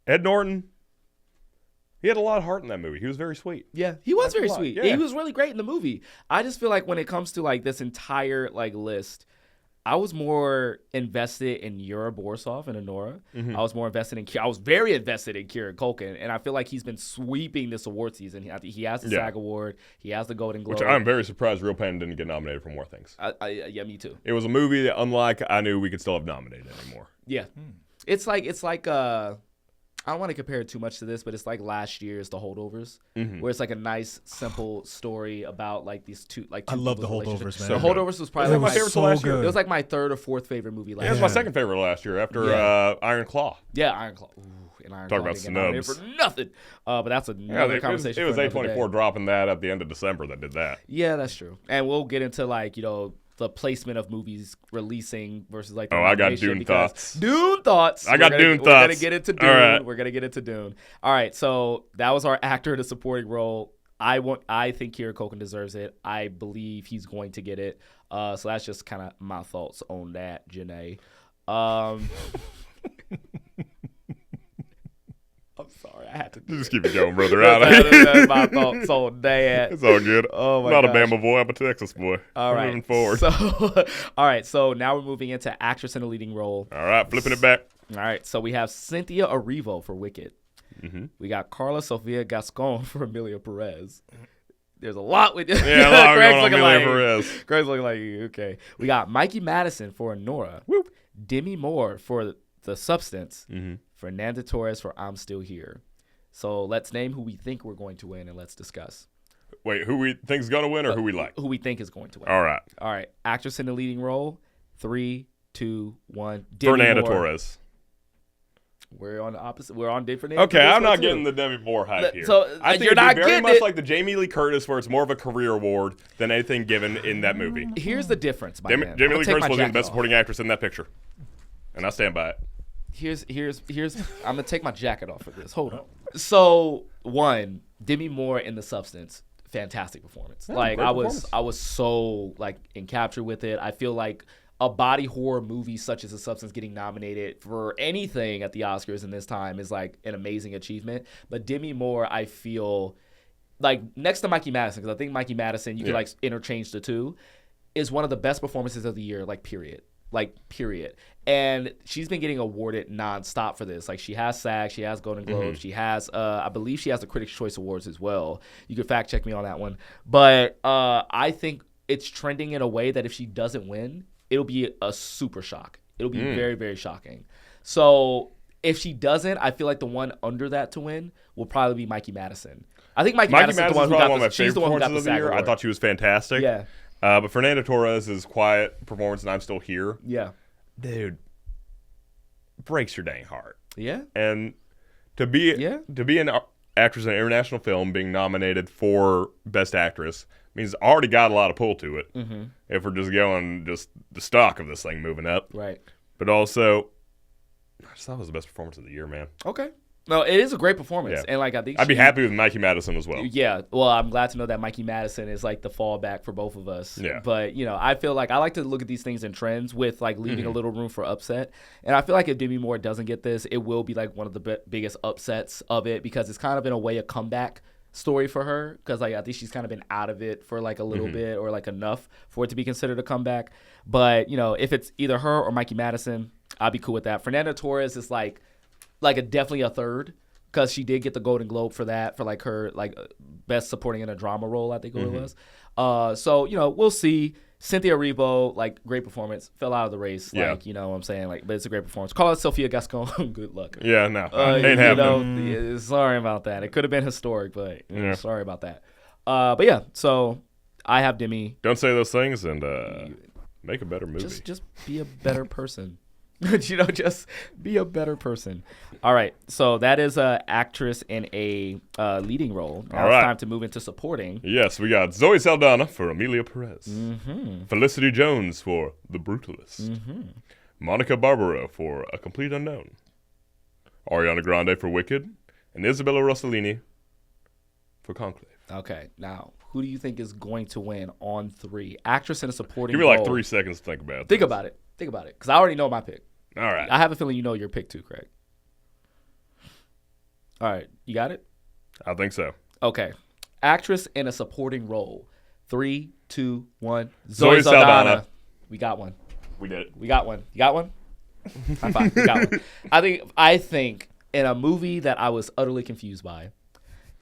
Ed Norton, he had a lot of heart in that movie. He was very sweet. Yeah, he was very sweet. Yeah. He was really great in the movie. I just feel like when it comes to like this entire like list, I was more invested in Yura Borisov and Honora. Mm-hmm. I was very invested in Kieran Culkin, and I feel like he's been sweeping this award season. He has the SAG Award. He has the Golden Globe. Which I'm very surprised Real Pain didn't get nominated for more things. Yeah, me too. It was a movie that, unlike I knew we could still have nominated anymore. Yeah. It's like I don't want to compare it too much to this, but it's like last year's The Holdovers, where it's like a nice, simple story about like these two. I love The Holdovers, man. The Holdovers was probably my favorite last year. It was like my 3rd or 4th favorite movie last year. It was my second favorite last year after Iron Claw. Yeah, Iron Claw. Ooh, and Iron Talk Claw about didn't get nominated snubs. for nothing. But that's another conversation. It was for another A24 day. dropping that at the end of December that did that. Yeah, that's true. And we'll get into like, you know, the placement of movies releasing versus like the I got nomination, Dune thoughts. Dune thoughts. I got Dune thoughts. We're gonna get into Dune. All right. We're gonna get into Dune. All right, so that was our actor in a supporting role. I think Kieran Culkin deserves it. I believe he's going to get it. So that's just kind of my thoughts on that, Janae. I'm sorry, I had to Just keep it going, brother. That's my thoughts on that. It's all good. Oh my Not gosh. a Bama boy, I'm a Texas boy. All right, Moving forward. So, all right, so now we're moving into actress in a leading role. All right, flipping it back. All right, so we have Cynthia Erivo for Wicked. Mm-hmm. We got Carla Sofia Gascon for Amelia Perez. There's a lot with Yeah, a lot Greg's going on looking Amelia like, Perez. Greg's looking like, okay. We got Mikey Madison for Nora. Whoop. Demi Moore for The Substance. Mm-hmm. Fernanda Torres for I'm Still Here. So let's name who we think we're going to win and let's discuss. Wait, who we think's gonna win or who we like? Who we think is going to win. All right. All right. Actress in the leading role. 3, 2, 1. Demi Fernanda Moore. Torres. We're on the opposite. We're on different. Okay, I'm not getting the Demi Moore hype here. So I think you're it'd be not very getting much it. like the Jamie Lee Curtis, where it's more of a career award than anything given in that movie. Here's the difference, my Jamie man. Lee I'm gonna take Curtis my was the jacket best off. supporting actress in that picture, and I stand by it. Here's. I'm gonna take my jacket off for this. Hold on. So one, Demi Moore in The Substance, fantastic performance. Yeah, like great I performance. was so like encaptured with it. I feel like a body horror movie such as The Substance getting nominated for anything at the Oscars in this time is like an amazing achievement. But Demi Moore, I feel like next to Mikey Madison, because I think Mikey Madison, you could like interchange the two, is one of the best performances of the year, like period. And she's been getting awarded nonstop for this. Like she has SAG, she has Golden Globes, she has I believe she has the Critics' Choice Awards as well. You could fact check me on that one. But I think it's trending in a way that if she doesn't win, it'll be a super shock. It'll be very, very shocking. So if she doesn't, I feel like the one under that to win will probably be Mikey Madison. I think Mikey Madison's the one who got one of my she's favorite the one who got performances the of the SAG year. award. I thought she was fantastic. Yeah. But Fernanda Torres' quiet performance, and I'm Still Here. Yeah. Dude, breaks your dang heart. Yeah. And to be an actress in an international film being nominated for Best Actress means already got a lot of pull to it. Mm-hmm. If we're just going just the stock of this thing moving up. Right. But also, I just thought it was the best performance of the year, man. Okay. No, it is a great performance. Yeah. And like I think I'd be happy with Mikey Madison as well. Yeah. Well, I'm glad to know that Mikey Madison is like the fallback for both of us. Yeah. But, you know, I feel like I like to look at these things in trends with like leaving a little room for upset. And I feel like if Demi Moore doesn't get this, it will be like one of the biggest upsets of it because it's kind of in a way a comeback story for her because like I think she's kind of been out of it for like a little bit or like enough for it to be considered a comeback. But you know, if it's either her or Mikey Madison, I'd be cool with that. Fernanda Torres is like definitely a third because she did get the Golden Globe for that for like her like best supporting in a drama role, I think it was. So you know, we'll see. Cynthia Erivo, like great performance, fell out of the race. Like you know what I'm saying, like but it's a great performance. Call it Sophia Gascon. Good luck. Yeah, no, ain't happening. Know, sorry about that. It could have been historic, but sorry about that. But yeah, so I have Demi. Don't say those things and make a better movie. Just be a better person. You know, just be a better person. All right, so that is a actress in a leading role. Now it's time to move into supporting. Yes, we got Zoe Saldana for Amelia Perez, Felicity Jones for The Brutalist, Monica Barbaro for A Complete Unknown, Ariana Grande for Wicked, and Isabella Rossellini for Conclave. Okay, now who do you think is going to win on 3? Actress in a supporting role. Give me like 3 seconds to think about it. Think about it, because I already know my pick. All right. I have a feeling you know your pick too, Craig. All right, you got it? I think so. Okay. Actress in a supporting role. 3, 2, 1. Zoe Saldana. We got one. We did it. We got one. You got one? High five. We got one. I think in a movie that I was utterly confused by,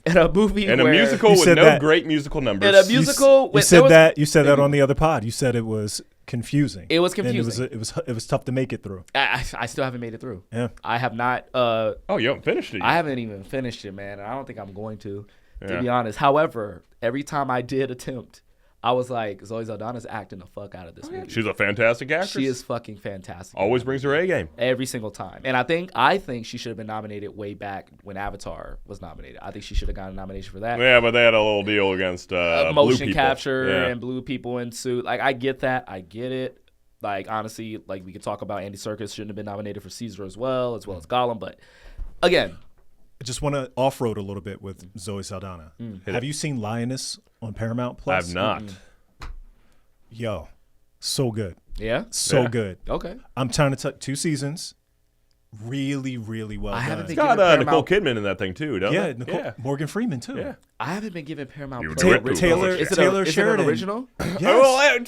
in a movie and where a musical with no great musical numbers. In a musical, you said that on the other pod. You said it was confusing. It was confusing. And it was tough to make it through. I still haven't made it through. Yeah. I have not. Oh, you haven't finished it yet. I haven't even finished it, man. And I don't think I'm going to be honest. However, every time I did attempt, I was like, Zoe Saldana's acting the fuck out of this movie. She's a fantastic actress. She is fucking fantastic. Always brings her A game. Every single time. And I think she should have been nominated way back when Avatar was nominated. I think she should have gotten a nomination for that. Yeah, but they had a little deal against motion capture and blue people in suit. Like, I get that. I get it. Like, honestly, like, we could talk about Andy Serkis shouldn't have been nominated for Caesar as well as Gollum. But, again. I just want to off-road a little bit with Zoe Saldana. Have you seen Lioness on Paramount Plus? I have not. Yo, so good. Yeah? So good. Okay. I'm trying to tell 2 seasons. Really, really well done. It's got Nicole Kidman in that thing, too, don't it? Yeah, Morgan Freeman, too. Yeah. I haven't been given Paramount Plus. Taylor Sheridan. Is it an original? Yes. Well,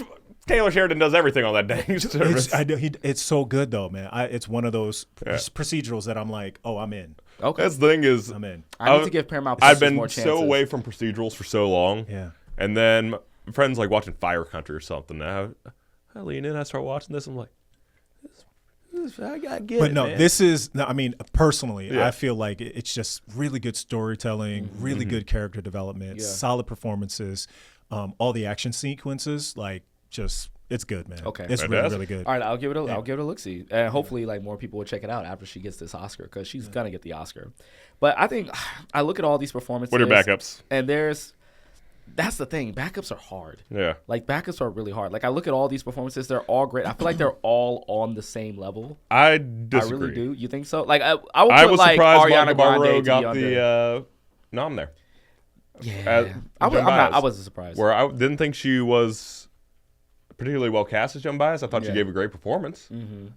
Taylor Sheridan does everything on that dang service. It's so good, though, man. It's one of those procedurals that I'm like, oh, I'm in. Okay. That's the thing is, I'm in. I need to give Paramount Plus I've been more chances. so away from procedurals for so long. Yeah. And then friends like watching Fire Country or something. I lean in, I start watching this. I'm like, I gotta get but it, no, man. this is. I mean, personally, I feel like it's just really good storytelling, really good character development, solid performances, all the action sequences, like just. It's good, man. Okay, it's really, really good. All right, I'll give it a look see, and hopefully, like more people will check it out after she gets this Oscar because she's gonna get the Oscar. But I think I look at all these performances. What are backups? And that's the thing. Backups are hard. Yeah, like backups are really hard. Like I look at all these performances; they're all great. I feel like they're all on the same level. I disagree. I really do. You think so? Like I was like surprised Ariana Barbaro Grande got the nom there. Yeah, I wasn't surprised. Where I didn't think she was particularly well cast as Joan Baez. I thought she gave a great performance.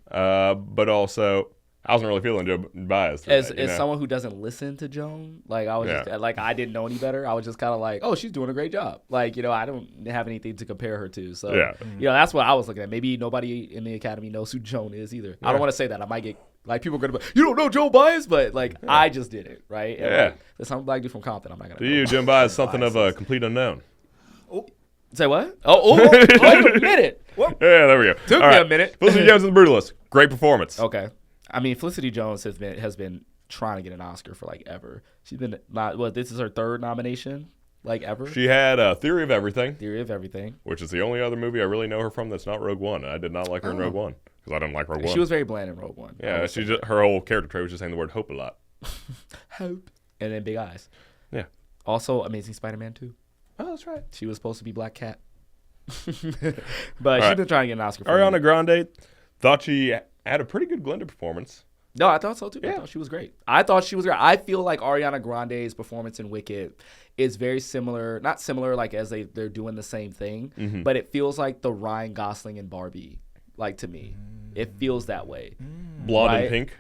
But also, I wasn't really feeling Joan Baez. As someone who doesn't listen to Joan, like I was just like I didn't know any better. I was just kind of like, oh, she's doing a great job. Like I don't have anything to compare her to. So that's what I was looking at. Maybe nobody in the Academy knows who Joan is either. I don't want to say that. I might get like people are gonna be, you don't know Joan Baez, but like I just did it right. And, like, there's some black dude from Compton. I'm not gonna. To you, Joan Baez is something of a complete unknown. Say what? Oh, wait a minute. Yeah, there we go. Took me a minute. Felicity Jones and the Brutalist. Great performance. Okay. I mean, Felicity Jones has been trying to get an Oscar for like ever. She's been this is her 3rd nomination like ever. She had Theory of Everything. Theory of Everything. Which is the only other movie I really know her from that's not Rogue One. And I did not like her in Rogue One because I didn't like Rogue One. She was very bland in Rogue One. Yeah, her whole character trait was just saying the word hope a lot. Hope. And then Big Eyes. Yeah. Also, Amazing Spider-Man 2. Oh, that's right. She was supposed to be Black Cat. But she's been trying to get an Oscar for Ariana Grande thought she had a pretty good Glinda performance. No, I thought so too. Yeah. I thought she was great. I feel like Ariana Grande's performance in Wicked is very similar, not similar like as they're doing the same thing, but it feels like the Ryan Gosling and Barbie, like to me. It feels that way. Blonde and pink?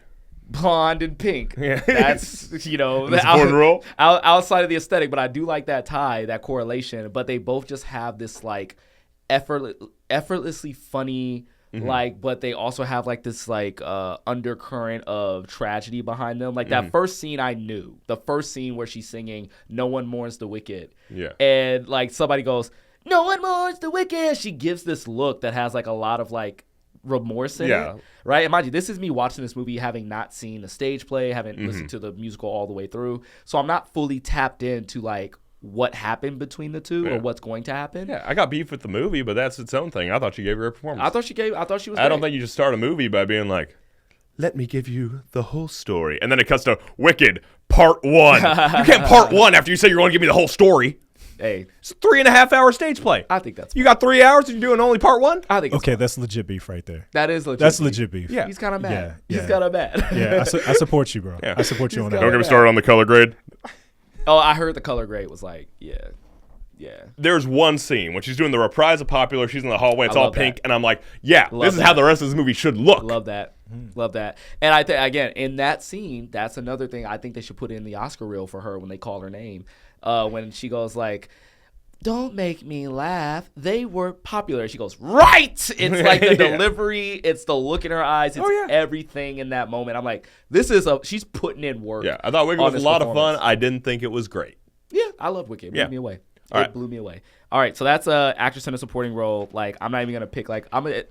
blonde and pink. Yeah. That's, you know, The supporting role? outside of the aesthetic, but I do like that tie, that correlation. But they both just have this like effortlessly funny, like, but they also have like this like undercurrent of tragedy behind them. Like that first scene, I knew the first scene where she's singing "No One Mourns the Wicked," and like somebody goes, "No one mourns the wicked." She gives this look that has like a lot of like remorse in it, right? And mind you, this is me watching this movie having not seen the stage play, haven't listened to the musical all the way through, so I'm not fully tapped into like what happened between the two or what's going to happen. Yeah, I got beef with the movie, but that's its own thing. I thought she gave her a performance. I thought she was I don't great. think you just start a movie by being like, let me give you the whole story. And then it cuts to Wicked, part 1. You can't part 1 after you say you're going to give me the whole story. Hey, It's a 3.5-hour stage play. I think that's You got 3 hours and you're doing only part 1? I think it's Okay, fine. that's legit beef right there. That is legit. That's beef. legit beef. Yeah. He's kind of mad. Yeah, He's kind of mad. Yeah, I support you, bro. Yeah. I support you on that. Don't get me started on the color grade. Oh, I heard the color grade was like, yeah. There's one scene when she's doing the reprise of Popular. She's in the hallway. It's I all love pink. that. And I'm like, yeah, Love this is that. how the rest of this movie should look. Love that. Love that. And I think, again, in that scene, that's another thing I think they should put in the Oscar reel for her when they call her name. When she goes like, "Don't make me laugh. They were popular." She goes, "Right!" It's like the delivery. It's the look in her eyes. It's everything in that moment. I'm like, she's putting in work. Yeah, I thought Wicked on was a this lot of fun. performance. I didn't think it was great. Yeah, I love Wicked. It blew Yeah. me away. All It right. blew me away. All right, so that's a actress in a supporting role. Like, I'm not even gonna pick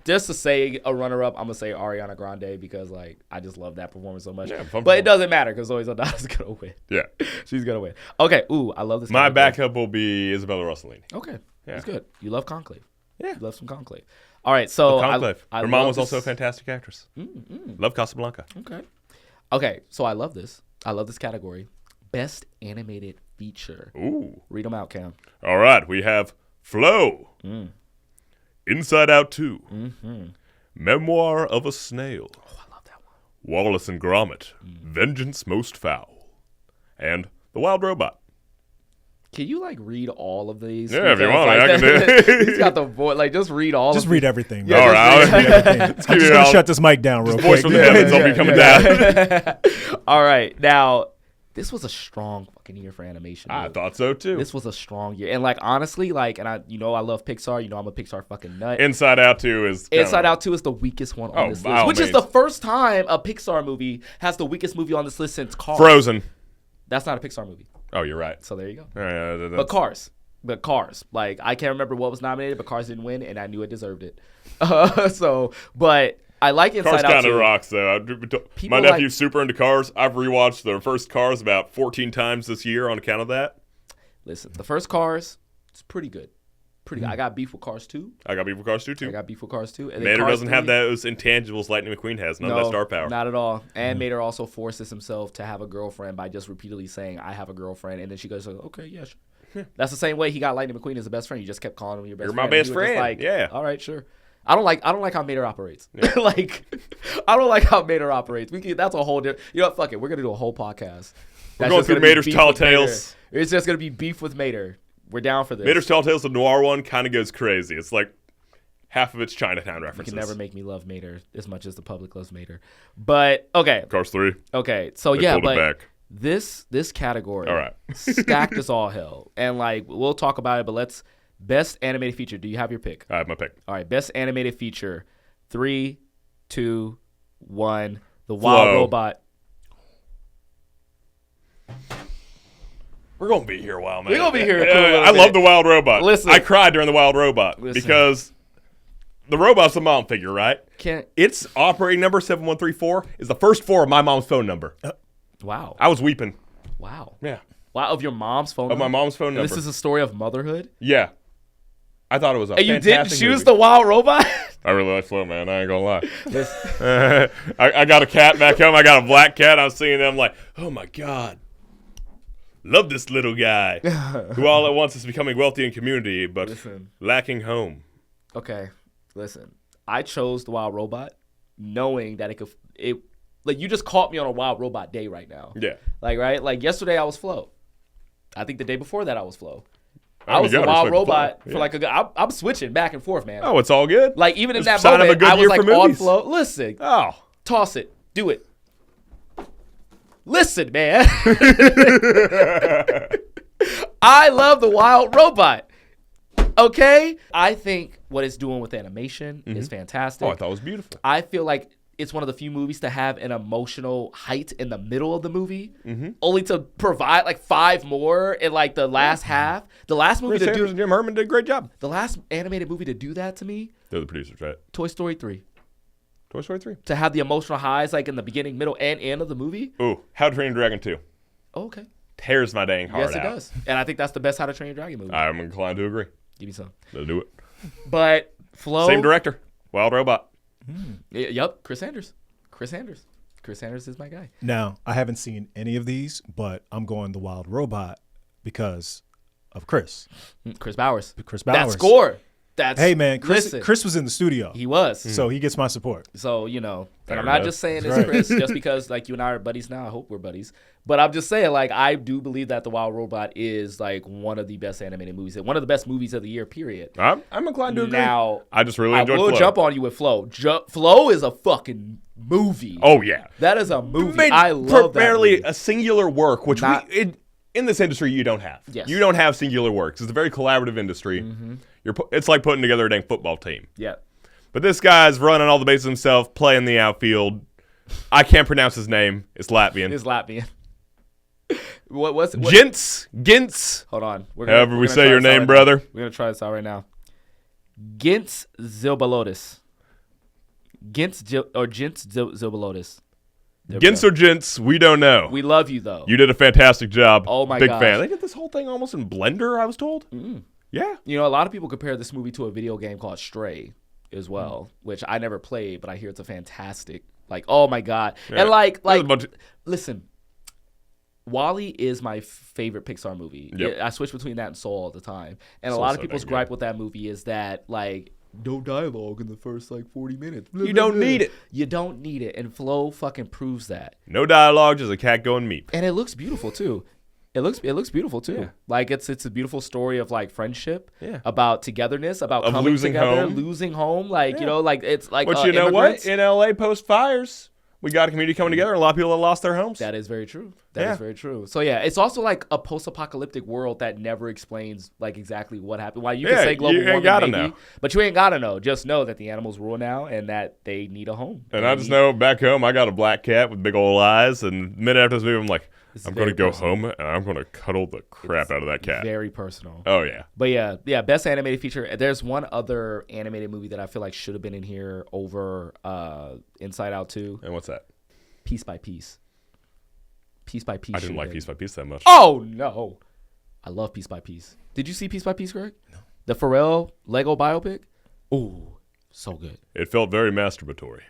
just to say a runner-up. I'm gonna say Ariana Grande because like I just love that performance so much. Yeah, fun but it performance. doesn't matter because Zoe Saldana's gonna win. Yeah. She's gonna win. Okay. Ooh, I love this. My category. backup will be Isabella Rossellini. Okay, Yeah. that's good. You love Conclave. Yeah. You love some Conclave. All right, so Conclave. I Her mom love was also a this- fantastic actress. Love Casablanca. Okay, so I love this. I love this category. Best animated feature. Ooh. Read them out, Cam. All right, we have Flow, Inside Out 2, Memoir of a Snail, Oh, I love that one. Wallace and Gromit, Vengeance Most Foul, and The Wild Robot. Can you like read all of these? Yeah, if you Because, want, like, I can do it. He's got the voice. Like, just read all. Just of read these. everything. Yeah, All right, just I'll- read I'm just give you gonna all- shut this mic down real Voice quick. from the heavens, I'll be coming down. All right, now this was a strong fucking year for animation. I dude. thought so too. This was a strong year, and like honestly, like, and I love Pixar. You know, I'm a Pixar fucking nut. Inside Out 2 is kinda- Inside Out 2 is the weakest one on Oh, this by list, all which is means. the first time a Pixar movie has the weakest movie on this list since Cars. Frozen. That's not a Pixar movie. Oh, you're right. So there you go. All right, But that's- Cars. Like, I can't remember what was nominated, but Cars didn't win, and I knew it deserved it. But I like Inside Cars Out kind of 2. rocks, though. People My like- nephew's super into cars. I've rewatched the first Cars about 14 times this year on account of that. Listen, the first Cars, it's pretty good. Pretty good. I got beef with Cars 2. I got beef with Cars 2 I too. got beef with Cars 2. And then Mater Cars doesn't have 3, those intangibles Lightning McQueen has. None of that star power. Not at all. And Mater also forces himself to have a girlfriend by just repeatedly saying, "I have a girlfriend," and then she goes, "Okay, yeah, sure." That's the same way he got Lightning McQueen as a best friend. You just kept calling him your best You're friend. my And best he was just friend. like, Yeah. All right, sure. I don't like how Mater operates. Like, I don't like how Mater operates. That's a whole different. You know what? Fuck it. We're gonna do a whole podcast. That's going just through gonna be Mater's beef tall with Mater. tales. It's just gonna be beef with Mater. We're down for this. Mater's Tall Tales, the noir one, kind of goes crazy. It's like half of it's Chinatown You references. can never make me love Mater as much as the public loves Mater. But okay, Cars 3. so They yeah, pulled it but back. this category, All right. stacked as all hell, and like we'll talk about it. But let's best animated feature. Do you have your pick? I have my pick. All right, best animated feature. 3, 2, 1. The Flow. Wild Robot. We're going to be here a while, man. We're gonna be here a cool little I love bit. the Wild Robot. Listen. I cried during the Wild Robot Listen. because the robot's the mom figure, right? Can't. Its operating number, 7134, is the first 4 of my mom's phone number. Wow. I was weeping. Wow. Yeah. Wow. Of your mom's phone. Of my number? mom's phone And number. This is a story of motherhood. Yeah. I thought it was a And you fantastic didn't choose movie. the Wild Robot. I really like Flow, man. I ain't gonna lie. I got a cat back home. I got a black cat. I was seeing them like, oh my God. Love this little guy who all at once is becoming wealthy in community, but Listen. lacking home. Okay, listen. I chose the Wild Robot, knowing that it like you just caught me on a Wild Robot day right now. Yeah. Like right, like yesterday I was Flo. I think the day before that I was Flo. Oh, I you was the gotta Wild respect the Flo. Robot for Yeah. like I'm switching back and forth, man. Oh, it's all good. Like even in It's that a sign of a moment, good I was year like for on movies. Flo. Listen, Oh. toss it, do it. Listen, man. I love The Wild Robot. Okay? I think what it's doing with animation is fantastic. Oh, I thought it was beautiful. I feel like it's one of the few movies to have an emotional height in the middle of the movie, only to provide like 5 more in like the last half. The last movie Chris to Sanders and Jim Herman did a great job. the last animated movie to do that to me, They're the producers, right? Toy Story 3. Toy Story 3. To have the emotional highs like in the beginning, middle, and end of the movie. Ooh, How to Train Your Dragon 2. Oh, okay. Tears my dang heart out. Yes, it does. And I think that's the best How to Train Your Dragon movie. I'm inclined to agree. Give me some. Let's do it. But Flo. Same director. Wild Robot. Yep. Chris Sanders. Chris Sanders is my guy. Now, I haven't seen any of these, but I'm going The Wild Robot because of Chris. Chris Bowers. Chris Bowers. That score. That's Hey, man, listen, Chris was in the studio. he was. So he gets my support. So, you know, and Fair I'm not enough. just saying this, Right. Chris, just because like you and I are buddies now. I hope we're buddies. But I'm just saying, like, I do believe that The Wild Robot is like one of the best animated movies, one of the best movies of the year, period. I'm inclined to agree. Now, I just really I enjoyed will Flo. jump on you with Flo. Flo is a fucking movie. Oh, yeah. That is a movie. Made I love that primarily movie. a singular work, which Not- in this industry you don't have. Yes. You don't have singular works. It's a very collaborative industry. It's like putting together a dang football team. Yeah. But this guy's running all the bases himself, playing the outfield. I can't pronounce his name. It's Latvian. It's Latvian. What? Gintz. Hold on. However we're we gonna say try your this out name, right brother. now. We're going to try this out right now. Gintz Zilbalotis. Gintz Zilbalotis. There we Gintz go. or Gents, we don't know. We love you, though. You did a fantastic job. Oh, my Big gosh. fan. They did this whole thing almost in Blender, I was told. Yeah. You know, a lot of people compare this movie to a video game called Stray as well, which I never played, but I hear it's a fantastic, like, oh my God. Yeah. And like, There's a bunch of- listen, WALL-E is my favorite Pixar movie. Yep. I switch between that and Soul all the time. And a Soul's lot of so people's dang gripe good. with that movie is that, like, no dialogue in the first, like, 40 minutes. You don't need it. You don't need it. And Flo fucking proves that. No dialogue, just a cat going meep. And it looks beautiful, too. It looks beautiful too. Yeah. Like it's a beautiful story of like friendship, Yeah. about togetherness, about Of coming losing together, home. losing home. Like, you know, like it's like But you know immigrants. what? In LA, post fires, we got a community coming together, and a lot of people that lost their homes. That is very true. That is Yeah. very true. So yeah, it's also like a post-apocalyptic world that never explains like exactly what happened. Why you can Yeah, say global you ain't warming, gotta maybe, know. but you ain't gotta know. Just know that the animals rule now and that they need a home. And They I just need- know back home, I got a black cat with big old eyes. And the minute after this movie, I'm like, It's I'm going to very go home and I'm going to cuddle the crap out of that cat. very personal. Oh, yeah. But yeah, best animated feature. There's one other animated movie that I feel like should have been in here over Inside Out 2, And what's that? Piece by Piece. Piece by Piece. I didn't should've like been. Piece by Piece that much. Oh no, I love Piece by Piece. Did you see Piece by Piece, Greg? No. The Pharrell Lego biopic. Ooh, so good. It felt very masturbatory.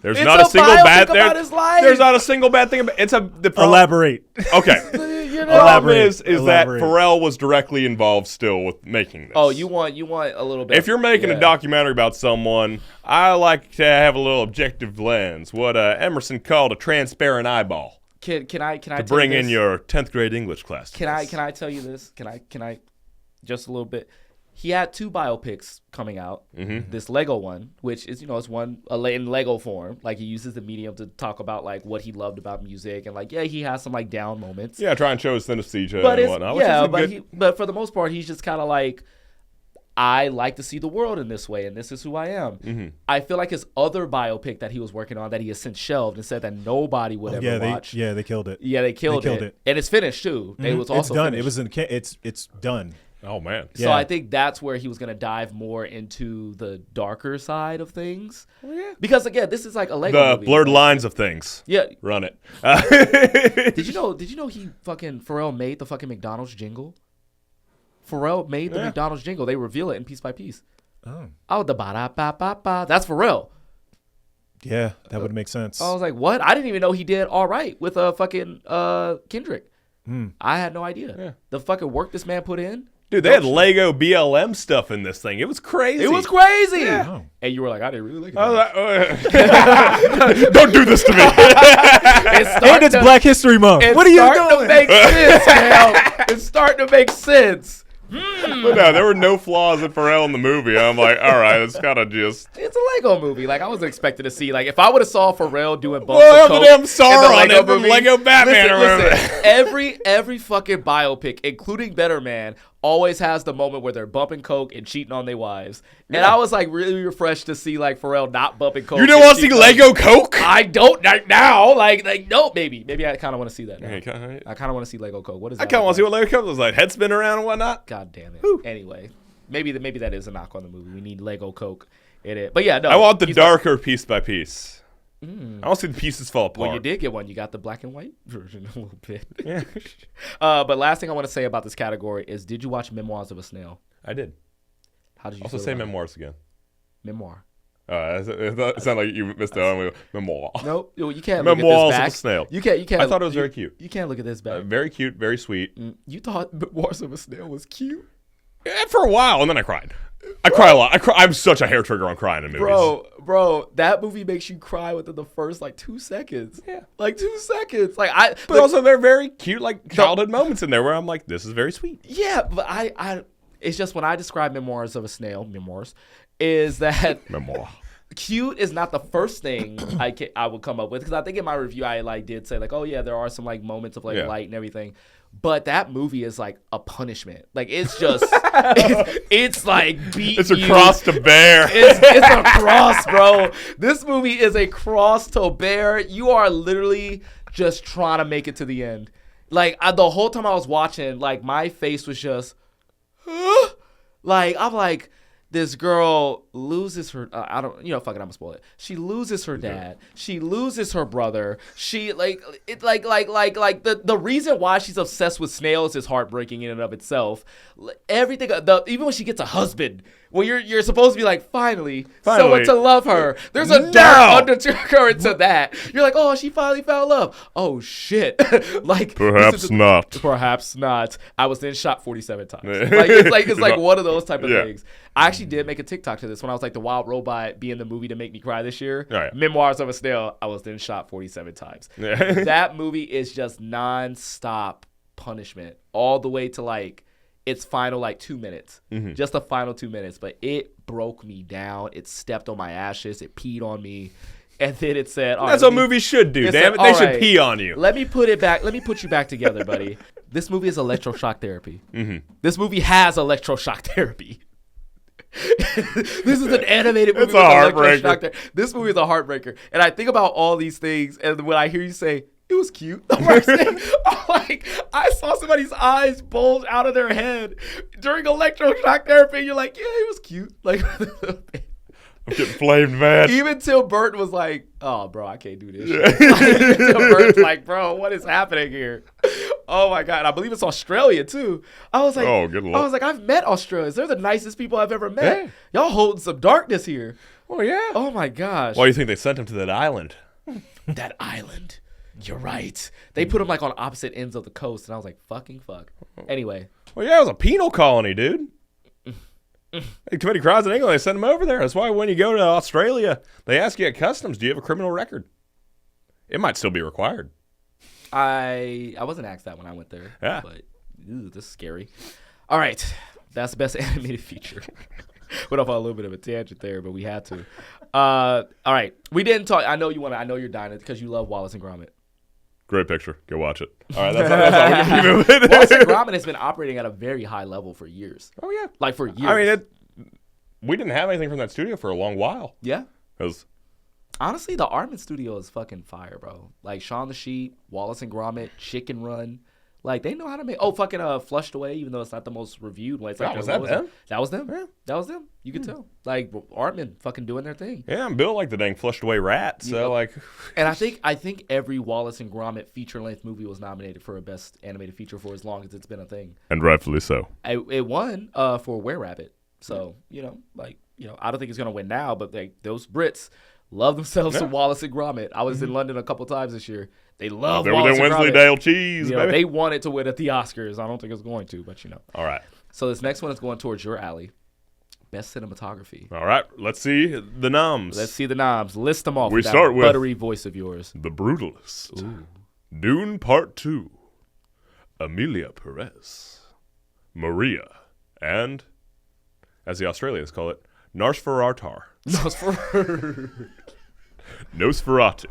There's It's not a single biopic bad about his life. There's not a single bad thing about it's a the problem. Elaborate. Okay. You The know. problem Elaborate. is that Elaborate. Pharrell was directly involved still with making this. Oh, you want a little bit. If you're making yeah. a documentary about someone, I like to have a little objective lens, what Emerson called a transparent eyeball, can I to bring in your 10th grade English class. Can I tell you this? Can I just a little bit? He had 2 biopics coming out. Mm-hmm. This Lego one, which is it's one in Lego form. Like he uses the medium to talk about like what he loved about music and like he has some like down moments. Yeah, try and show his synesthesia but and whatnot. Which is a good, but for the most part, he's just kind of like, I like to see the world in this way, and this is who I am. Mm-hmm. I feel like his other biopic that he was working on that he has since shelved and said that nobody would ever watch. They killed it. Yeah, they killed it, and it's finished too. It was also It's done. finished. It was in. It's done. Oh man. So Yeah. I think that's where he was going to dive more into the darker side of things. Oh, yeah. Because again, this is like a Lego The movie. blurred lines of things. Yeah. Run it. Did you know he fucking Pharrell made the fucking McDonald's jingle? Pharrell made the McDonald's jingle. They reveal it in Piece by Piece. Oh, the ba-da-ba-ba-ba. That's Pharrell. Yeah, that would make sense. I was like, what? I didn't even know he did all right with fucking Kendrick. I had no idea. Yeah. The fucking work this man put in. Dude, they had Lego BLM stuff in this thing. It was crazy. It was crazy. Yeah. And you were like, I didn't really like it. I was like, don't do this to me. And it's Black History Month. What are you starting doing? to make sense, man. It's starting to make sense. But no, there were no flaws in Pharrell in the movie. I'm like, all right, it's kind of just. It's a Lego movie. Like, I wasn't expecting to see. Like, if I would have saw Pharrell doing bumps Well, of the coke damn in the Sauron Lego from movie, Lego Batman or listen, every fucking biopic, including Better Man, always has the moment where they're bumping coke and cheating on their wives. And I was like really refreshed to see like Pharrell not bumping coke. You didn't want to see Lego Coke? I don't right now. Like no, maybe I kind of want to see that now. Okay. I kind of want to see Lego Coke. What is that? I kind of want to see what Lego Coke was like. Head spin around and whatnot. God damn it. Whew. Anyway, maybe that is a knock on the movie. We need Lego Coke in it. But yeah, no. I want the darker piece by piece. I want to see the pieces fall apart. Well, you did get one. You got the black and white version a little bit. Yeah. But last thing I want to say about this category is, did you watch Memoirs of a Snail? I did. How did you Also feel say about it? memoirs again. Memoir. It sounded like you missed it. Memoir. Nope. You can't Memoirs look at of this a Snail. You can't. I thought it was very cute. You can't look at this back. Very cute, very sweet. You thought Memoirs of a Snail was cute? Yeah, for a while, and then I cried. I cry a lot. I'm such a hair trigger on crying in movies. Bro, that movie makes you cry within the first like 2 seconds. Yeah. Like 2 seconds. But also they're very cute, like childhood moments in there where I'm like, this is very sweet. Yeah, but I it's just when I describe Memoirs of a Snail, is that Memoir. cute is not the first thing I would come up with, because I think in my review I like did say like, oh yeah, there are some like moments of like light and everything, but that movie is like a punishment. Like it's just it's like beat. It's a cross to bear. It's a cross, bro. This movie is a cross to bear. You are literally just trying to make it to the end. Like the whole time I was watching, like my face was just like I'm like, this girl loses her. I don't. You know, fuck it. I'm gonna spoil it. She loses her dad. She loses her brother. She the reason why she's obsessed with snails is heartbreaking in and of itself. Everything. Even when she gets a husband, well, you're supposed to be like, finally someone to love her. There's a dark undercurrent to that. You're like, oh, she finally found love. Oh shit. Like Perhaps not. Perhaps not. I was then shot 47 times. It's like one of those type of things. I actually did make a TikTok to this when I was like, the wild robot be in the movie to make me cry this year. Right. Memoirs of a Snail. I was then shot 47 times. That movie is just non-stop punishment all the way to like its final like 2 minutes. Just the final 2 minutes. But it broke me down. It stepped on my ashes. It peed on me. And then it said, that's what movies should do, damn it. They should pee on you. Let me put it back. Let me put you back together, buddy. This movie is electroshock therapy. This movie has electroshock therapy. This is an animated movie. It's a heartbreaker. This movie is a heartbreaker. And I think about all these things, and when I hear you say, it was cute, the first thing, I'm like, I saw somebody's eyes bulge out of their head during electroshock therapy, and you're like, yeah, it was cute. Like, I'm getting flamed, man. even Tim Burton was like, oh, bro, I can't do this shit. Even Tim Burton's like, bro, what is happening here? Oh, my God. I believe it's Australia, too. I was like, oh, good Lord. I was like, I've met Australians. They're the nicest people I've ever met. Yeah. Y'all holding some darkness here. Oh, yeah. Oh, my gosh. Why do you think they sent him to that island? That island. You're right. They put them like on opposite ends of the coast, and I was like, fucking fuck. Anyway. Well, yeah, it was a penal colony, dude. They committed crimes in England. They sent them over there. That's why when you go to Australia, they ask you at customs, do you have a criminal record? It might still be required. I wasn't asked that when I went there. Yeah. But this is scary. All right. That's the best animated feature. Went off on a little bit of a tangent there, but we had to. All right. We didn't talk. I know you're dying because you love Wallace and Gromit. Great picture. Go watch it. All right, that's all we can keep moving. Wallace and Gromit has been operating at a very high level for years. Oh, yeah. Like for years. I mean, we didn't have anything from that studio for a long while. Yeah. Honestly, the Aardman studio is fucking fire, bro. Like Shaun the Sheep, Wallace and Gromit, Chicken Run. Like, they know how to make... Oh, fucking Flushed Away, even though it's not the most reviewed one. It's like was that them? That was them. Yeah. That was them. You could tell. Like, Aardman fucking doing their thing. Yeah, I'm built like the dang flushed away rat, so like... And I think every Wallace and Gromit feature-length movie was nominated for a Best Animated Feature for as long as it's been a thing. And rightfully so. It won for Were-Rabbit. So, I don't think it's going to win now, but like those Brits love themselves some Wallace and Gromit. I was in London a couple times this year. They love Wallace and Gromit. Wensleydale cheese, baby. They want it to win at the Oscars. I don't think it's going to, but All right. So this next one is going towards your alley. Best cinematography. All right. Let's see the noms. Let's see the noms. List them off. We with that start with buttery voice of yours. The Brutalist. Ooh. Dune Part 2. Emilia Perez. Maria. And, as the Australians call it, Nosferatu. Nosferatu.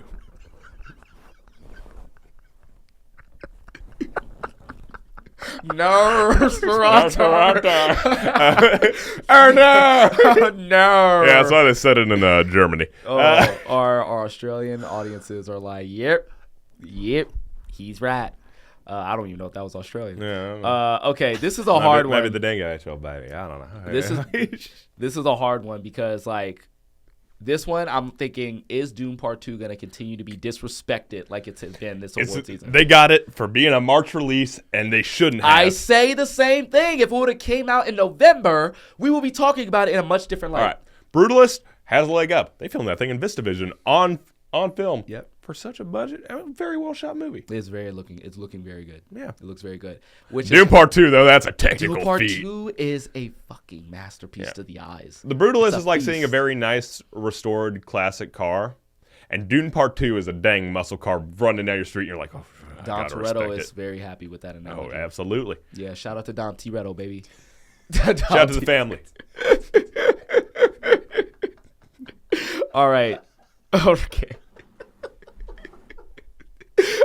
Oh no! Oh no! Yeah, that's why they said it in Germany. Our Australian audiences are like, yep, he's right. I don't even know if that was Australian. Yeah. Okay, this is a hard one. Maybe the dengue HL baby. I don't know. This is a hard one because like this one, I'm thinking, is Dune Part 2 going to continue to be disrespected like it's been this award season? They got it for being a March release, and they shouldn't have. I say the same thing. If it would have came out in November, we would be talking about it in a much different light. All right. Brutalist has a leg up. They filmed that thing in VistaVision on film. Yep. For such a budget, a very well shot movie. It's looking very good. Yeah. It looks very good. Dune Part 2, though, that's a technical Dune Part feat. 2 is a fucking masterpiece to the eyes. The Brutalist It's is like feast. seeing a very nice, restored classic car. And Dune Part 2 is a dang muscle car running down your street, and you're like, oh, Dom Toretto is very happy with that analogy. Oh, absolutely. Yeah, shout out to Dom Toretto, baby. Shout out to the family. All right. Okay.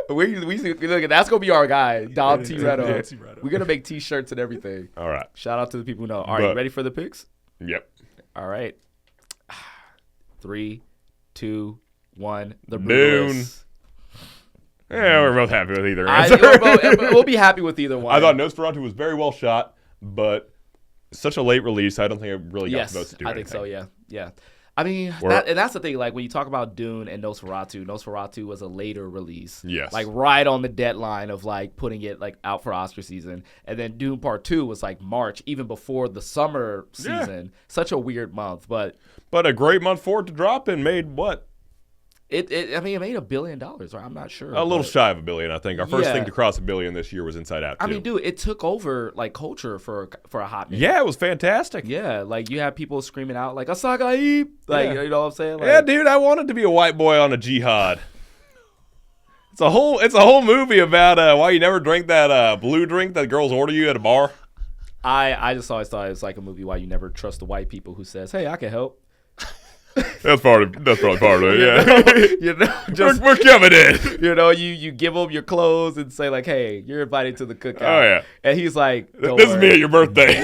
We look, that's gonna be our guy, Dom Toretto. We're gonna make T-shirts and everything. All right. Shout out to the people who know. All right, you ready for the picks? Yep. All right. 3, 2, 1. The Dune. Brutalist. Yeah, we're both happy with either answer. We'll be happy with either one. I thought Nosferatu was very well shot, but such a late release, I don't think it really got the votes to do anything. I think so, yeah. I mean, and that's the thing. Like, when you talk about Dune and Nosferatu was a later release. Yes. Like, right on the deadline of, like, putting it, like, out for Oscar season. And then Dune Part 2 was, like, March, even before the summer season. Yeah. Such a weird month, but a great month for it to drop and made what? It made $1 billion, right? I'm not sure. A little shy of $1 billion, I think. Our first thing to cross $1 billion this year was Inside Out 2. I mean, dude, it took over like culture for a hot minute. Yeah, it was fantastic. Yeah, like you had people screaming out like "Asagaib," like you know what I'm saying? Like, yeah, dude, I wanted to be a white boy on a jihad. It's a whole movie about why you never drink that blue drink that girls order you at a bar. I just always thought it was like a movie why you never trust the white people who says, "Hey, I can help." That's probably part of it. Yeah, we're coming in. You know, you give him your clothes and say like, "Hey, you're invited to the cookout." Oh yeah, and he's like, "This is me at your birthday."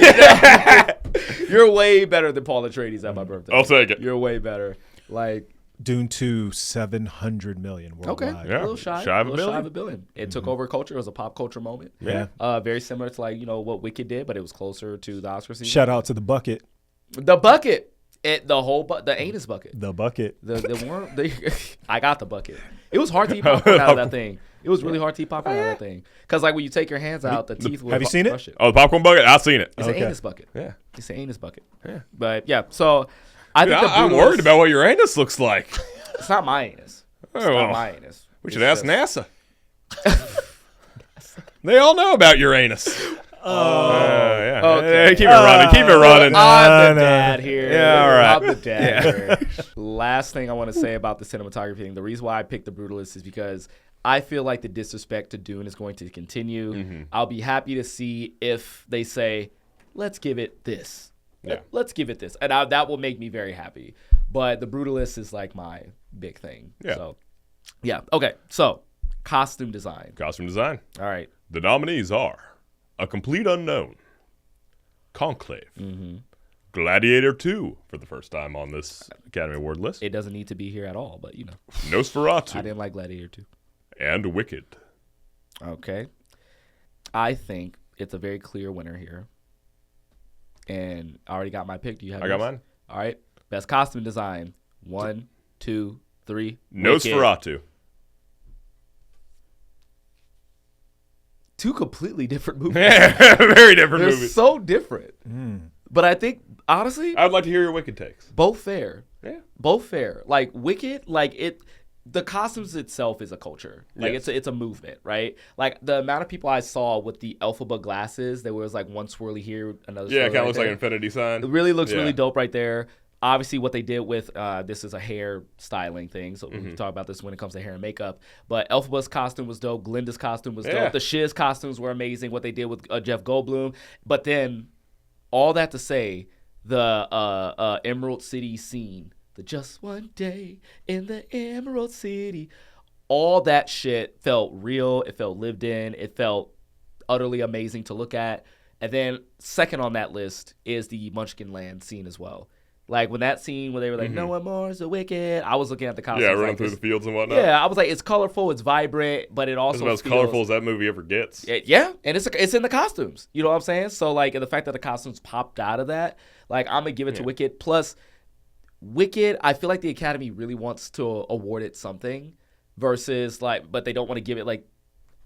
You're way better than Paul Atreides at my birthday. I'll take it. You're way better. Like Dune 2, $700 million worldwide. Okay, yeah. A little shy of $1 billion. It took over culture. It was a pop culture moment. Yeah, very similar to like what Wicked did, but it was closer to the Oscar season. Shout out to the bucket. The bucket. The anus bucket. The bucket. I got the bucket. It was hard to eat popcorn out of that thing. It was really hard to eat popcorn out of that thing. Because like when you take your hands out, the teeth will Have you seen it? brush it. Oh, the popcorn bucket? I've seen it. It's an anus bucket. Yeah. It's an anus bucket. Yeah. But yeah, so I think I'm worried about what your anus looks like. It's not my anus. It's not my anus. We should ask NASA. They all know about your anus. Yeah. Okay. Keep it running. I'm the dad here. Yeah, all right. I'm the dad here. Last thing I want to say about the cinematography thing, the reason why I picked The Brutalist is because I feel like the disrespect to Dune is going to continue. Mm-hmm. I'll be happy to see if they say, let's give it this. Yeah. Let's give it this. And that will make me very happy. But The Brutalist is like my big thing. Yeah. So, yeah. Okay. So, costume design. All right. The nominees are A Complete Unknown, Conclave, Gladiator 2 for the first time on this Academy Award list. It doesn't need to be here at all, but you know. Nosferatu. I didn't like Gladiator 2. And Wicked. Okay. I think it's a very clear winner here. And I already got my pick. Do you have I got mine. All right. Best costume design. 1, 2, 3. Nosferatu. Wicked. Two completely different movies. Yeah, very different They're movies. so different. But I think, honestly, I'd like to hear your Wicked takes. both fair. Yeah. Both fair. Like, Wicked, like, the costumes itself is a culture. Like, Yes. it's a movement, right? Like, the amount of people I saw with the Elphaba glasses, there was, like, one swirly here, another swirly Yeah, it kind right of looks there. like an infinity sign. It really looks really dope right there. Obviously, what they did with this is a hair styling thing, so we can talk about this when it comes to hair and makeup. But Elphaba's costume was dope. Glinda's costume was dope. The Shiz costumes were amazing. What they did with Jeff Goldblum, but then all that to say, the Emerald City scene, the just one day in the Emerald City, all that shit felt real. It felt lived in. It felt utterly amazing to look at. And then second on that list is the Munchkin Land scene as well. Like when that scene where they were like, no one more is a wicked. I was looking at the costumes. Yeah, running through the fields and whatnot. Yeah, I was like, it's colorful, it's vibrant, but it also It's about as colorful as that movie ever gets. Yeah, and it's in the costumes. You know what I'm saying? So like, and the fact that the costumes popped out of that, like I'm gonna give it to Wicked. Plus, Wicked, I feel like the Academy really wants to award it something, versus like, but they don't want to give it like.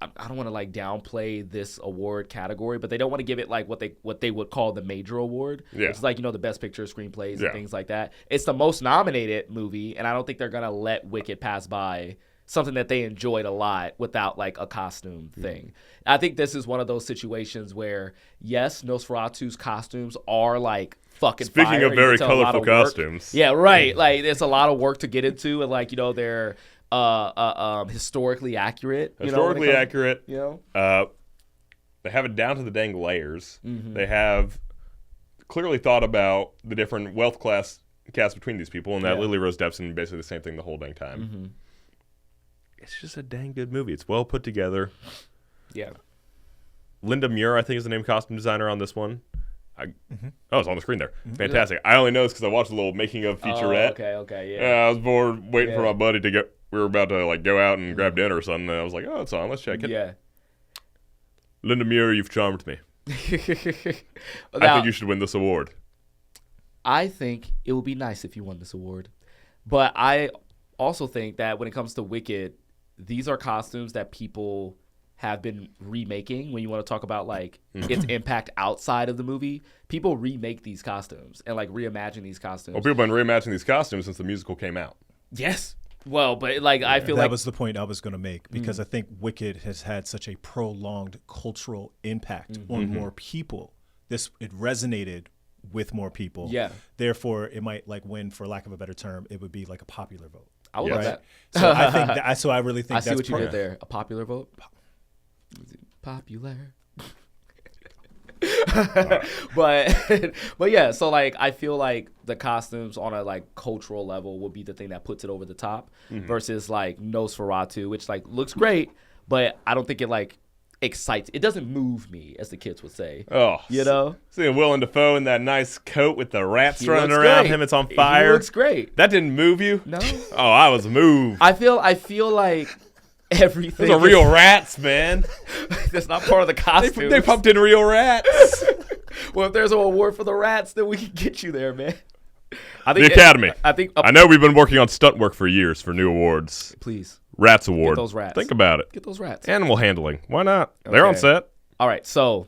I don't want to like downplay this award category, but they don't want to give it like what they would call the major award. Yeah. It's like, the best picture, screenplays, and things like that. It's the most nominated movie, and I don't think they're going to let Wicked pass by something that they enjoyed a lot without like a costume thing. I think this is one of those situations where, yes, Nosferatu's costumes are like fucking Speaking fire. of very colorful costumes. Yeah, right. Like there's a lot of work to get into, and like, they're historically accurate. Historically accurate. You know? They have it down to the dang layers. They have clearly thought about the different wealth class cast between these people, and that Lily Rose Deppson basically the same thing the whole dang time. It's just a dang good movie. It's well put together. Yeah. Linda Muir, I think, is the name costume designer on this one. Oh, it's on the screen there. Fantastic. I only know this because I watched a little making of featurette. Okay, yeah. I was bored waiting for my buddy to get. We were about to like go out and grab dinner or something, and I was like, "Oh, it's on. Let's check it." Yeah. Linda Muir, you've charmed me. Now, I think you should win this award. I think it would be nice if you won this award, but I also think that when it comes to Wicked, these are costumes that people have been remaking. When you want to talk about like its impact outside of the movie, people remake these costumes and like reimagine these costumes. Well, people have been reimagining these costumes since the musical came out. Yes. Well, but like I feel that like was the point I was going to make, because I think Wicked has had such a prolonged cultural impact on more people. It resonated with more people. Yeah. Therefore, it might like win, for lack of a better term, it would be like a popular vote. I would love that. So I think I really think I see that's what you did there. A popular vote. Popular. but yeah, so like I feel like the costumes on a like cultural level will be the thing that puts it over the top, versus like Nosferatu, which like looks great, but I don't think it like excites. It doesn't move me, as the kids would say. Oh, seeing Willem Dafoe in that nice coat with the rats running around him, it's on fire. He looks great. That didn't move you? No. Oh, I was moved. I feel like everything. Those are real rats, man. That's not part of the costume. They pumped in real rats. Well, if there's an award for the rats, then we can get you there, man. The Academy. I know we've been working on stunt work for years for new awards. Please. Rats Award. Get those rats. Think about it. Get those rats. Animal handling. Why not? They're on set. All right, so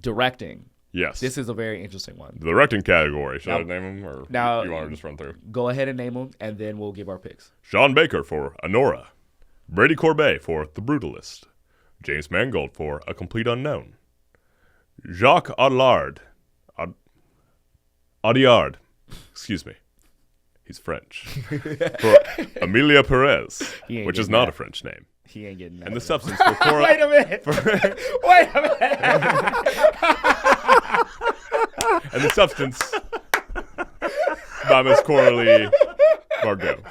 directing. Yes. This is a very interesting one. The directing category. Should I name them, or you want to just run through? Go ahead and name them, and then we'll give our picks. Sean Baker for Honora. Brady Corbet for The Brutalist. James Mangold for A Complete Unknown. Jacques Audillard. Audillard. Excuse me. He's French. For Amelia Perez, which is not a French name. He ain't getting that. And The Substance for Cora. Wait a minute. Wait a minute. And The Substance by Miss Coralie Margot.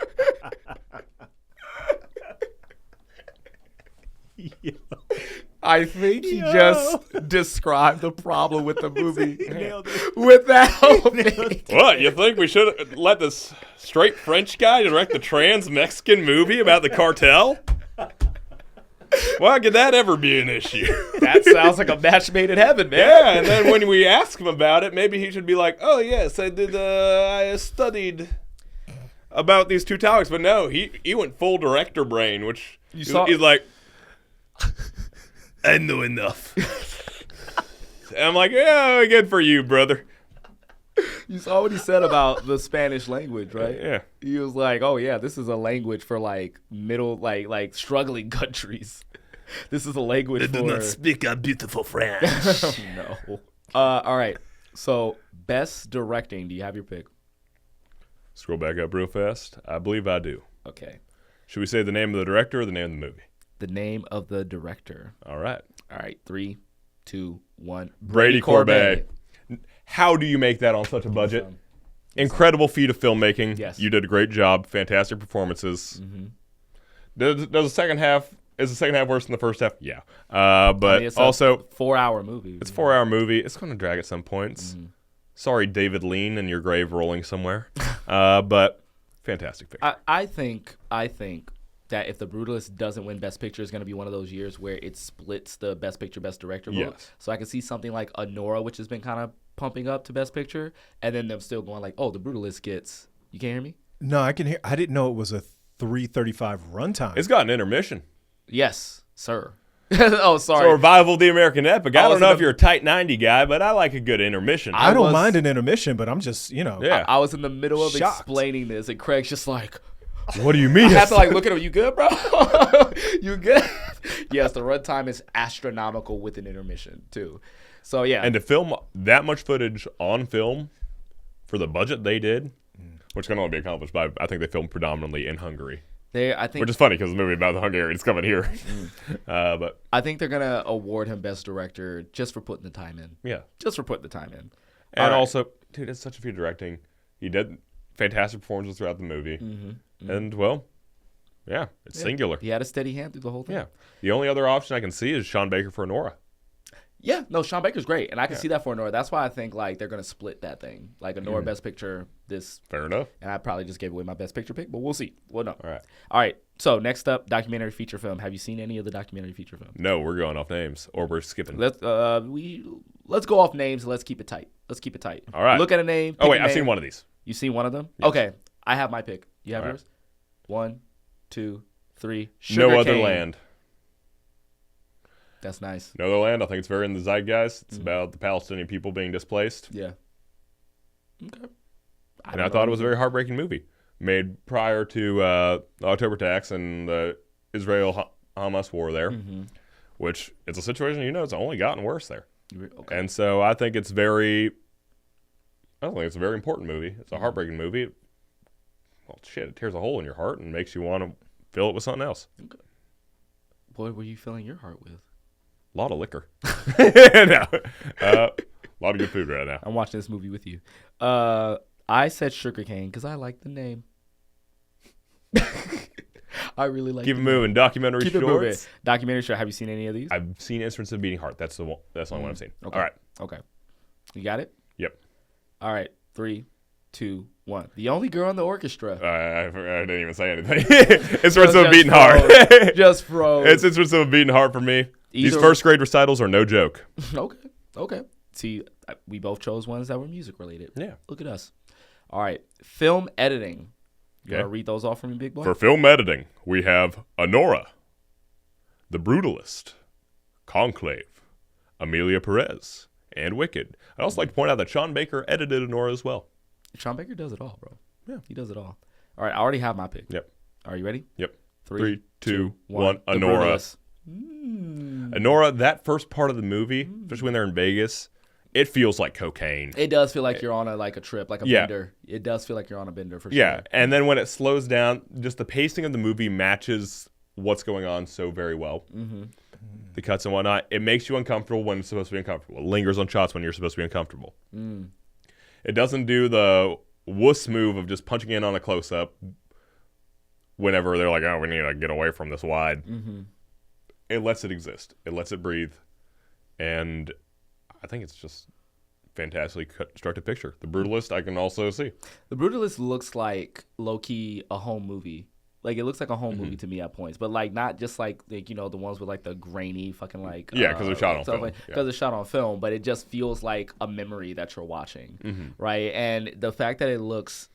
I think he just described the problem with the movie without me. What, you think we should let this straight French guy direct the trans-Mexican movie about the cartel? Why could that ever be an issue? That sounds like a match made in heaven, man. Yeah, and then when we ask him about it, maybe he should be like, "Oh yes, I studied about these two topics." But no, he went full director brain, which he's like, "I know enough." And I'm like, "Yeah, good for you, brother." You saw what he said about the Spanish language, right? Yeah. He was like, "Oh yeah, this is a language for like middle, like struggling countries. This is a language for." Do not speak a beautiful French. No. All right. So best directing. Do you have your pick? Scroll back up real fast. I believe I do. Okay. Should we say the name of the director or the name of the movie? The name of the director. All right. 3, 2, 1. Brady Corbet. how do you make that on such a budget? Incredible feat of filmmaking. Yes. You did a great job. Fantastic performances. Does the second half is the second half worse than the first half? Yeah. But it's also a 4-hour movie. it's a 4-hour movie. It's going to drag at some points. Sorry, David Lean, in your grave rolling somewhere. But fantastic picture. I think that if The Brutalist doesn't win Best Picture, it's going to be one of those years where it splits the Best Picture, Best Director vote. Yes. So I can see something like Anora, which has been kind of pumping up to Best Picture, and then them still going like, oh, The Brutalist gets. You can't hear me? No, I can hear. I didn't know it was a 3:35 runtime. It's got an intermission. Yes, sir. Oh, sorry. So revival of the American epic. I don't know in if you're a tight 90 guy, but I like a good intermission. I don't was- mind an intermission, but I'm just, you know. Yeah. I was in the middle of Shocked. explaining this, and Craig's just like, What do you mean? I have to like look at him. You good, bro? You good? Yes, the runtime is astronomical with an intermission too. So yeah, And to film that much footage on film for the budget they did, which can only be accomplished by, I think they filmed predominantly in Hungary. I think Which is funny because the movie about the Hungarians coming here. But I think they're gonna award him Best Director just for putting the time in. yeah. Just for putting the time in. And All right. also, dude, it's such a feat directing. He did fantastic performances throughout the movie. And, well, yeah, it's singular. He had a steady hand through the whole thing. Yeah. The only other option I can see is Sean Baker for Nora. Yeah, no, Sean Baker's great, and I can see that for Anora. That's why I think like they're gonna split that thing, like Anora Best Picture, this, Fair enough. and I probably just gave away my Best Picture pick, but we'll see. We'll know. All All right. So next up, documentary feature film. Have you seen any of the documentary feature films? No, we're going off names, or we're skipping. Let's go off names and let's keep it tight. All right. Look at a name. Oh, pick wait, a I've name. seen one of these. You seen one of them? Yes. Okay, I have my pick. You have All right. yours? 1, 2, 3. No Other Sugarcane. Land. That's nice. No Other Land, I think it's very in the zeitgeist. It's about the Palestinian people being displaced. Yeah. Okay. And I thought it was a very heartbreaking movie. Made prior to the October attacks and the Israel-Hamas war there, which it's a situation, it's only gotten worse there. Okay. And so I think it's I think it's a very important movie. It's a heartbreaking movie. Well, shit, it tears a hole in your heart and makes you want to fill it with something else. What were you filling your heart with? A lot of liquor. No. A lot of good food right now. I'm watching this movie with you. I said Sugarcane because I like the name. I really like. Keep it the name. moving. Documentary Keep it moving. shorts. Documentary short. Have you seen any of these? I've seen Instruments of Beating Heart. That's the one. That's the only one I've seen. Okay. All right. Okay. You got it? Yep. All right. 3, 2, 1. The only girl in the orchestra. I didn't even say anything. Instruments of Just Beating Heart. froze. Just froze. It's Instruments of Beating Heart for me. These Either- first grade recitals are no joke. Okay. See, we both chose ones that were music related. Yeah. Look at us. All right. Film editing. You Okay. want to read those off for me, big boy? For film editing, we have Anora, The Brutalist, Conclave, Amelia Perez, and Wicked. I'd also like to point out that Sean Baker edited Anora as well. Sean Baker does it all, bro. Yeah. He does it all. All right. I already have my pick. Yep. Are you ready? Yep. 3, 2, 1. The Anora. Brutalist. Anora, that first part of the movie, especially when they're in Vegas, it feels like cocaine. It does feel like you're on a trip, like a Yeah. bender. It does feel like you're on a bender for Yeah, sure. and then when it slows down, just the pacing of the movie matches what's going on so very well. Mm-hmm. The cuts and whatnot, it makes you uncomfortable when it's supposed to be uncomfortable. It lingers on shots when you're supposed to be uncomfortable. It doesn't do the wuss move of just punching in on a close-up whenever they're like, oh, we need to get away from this wide. It lets it exist. It lets it breathe. And I think it's just fantastically constructed picture. The Brutalist, I can also see. The Brutalist looks like low-key a home movie. Like, it looks like a home movie to me at points. But, like, not just like the ones with, like, the grainy fucking, like... Yeah, 'cause they're shot on stuff film. Because they're shot on film. But it just feels like a memory that you're watching, right? And the fact that it looks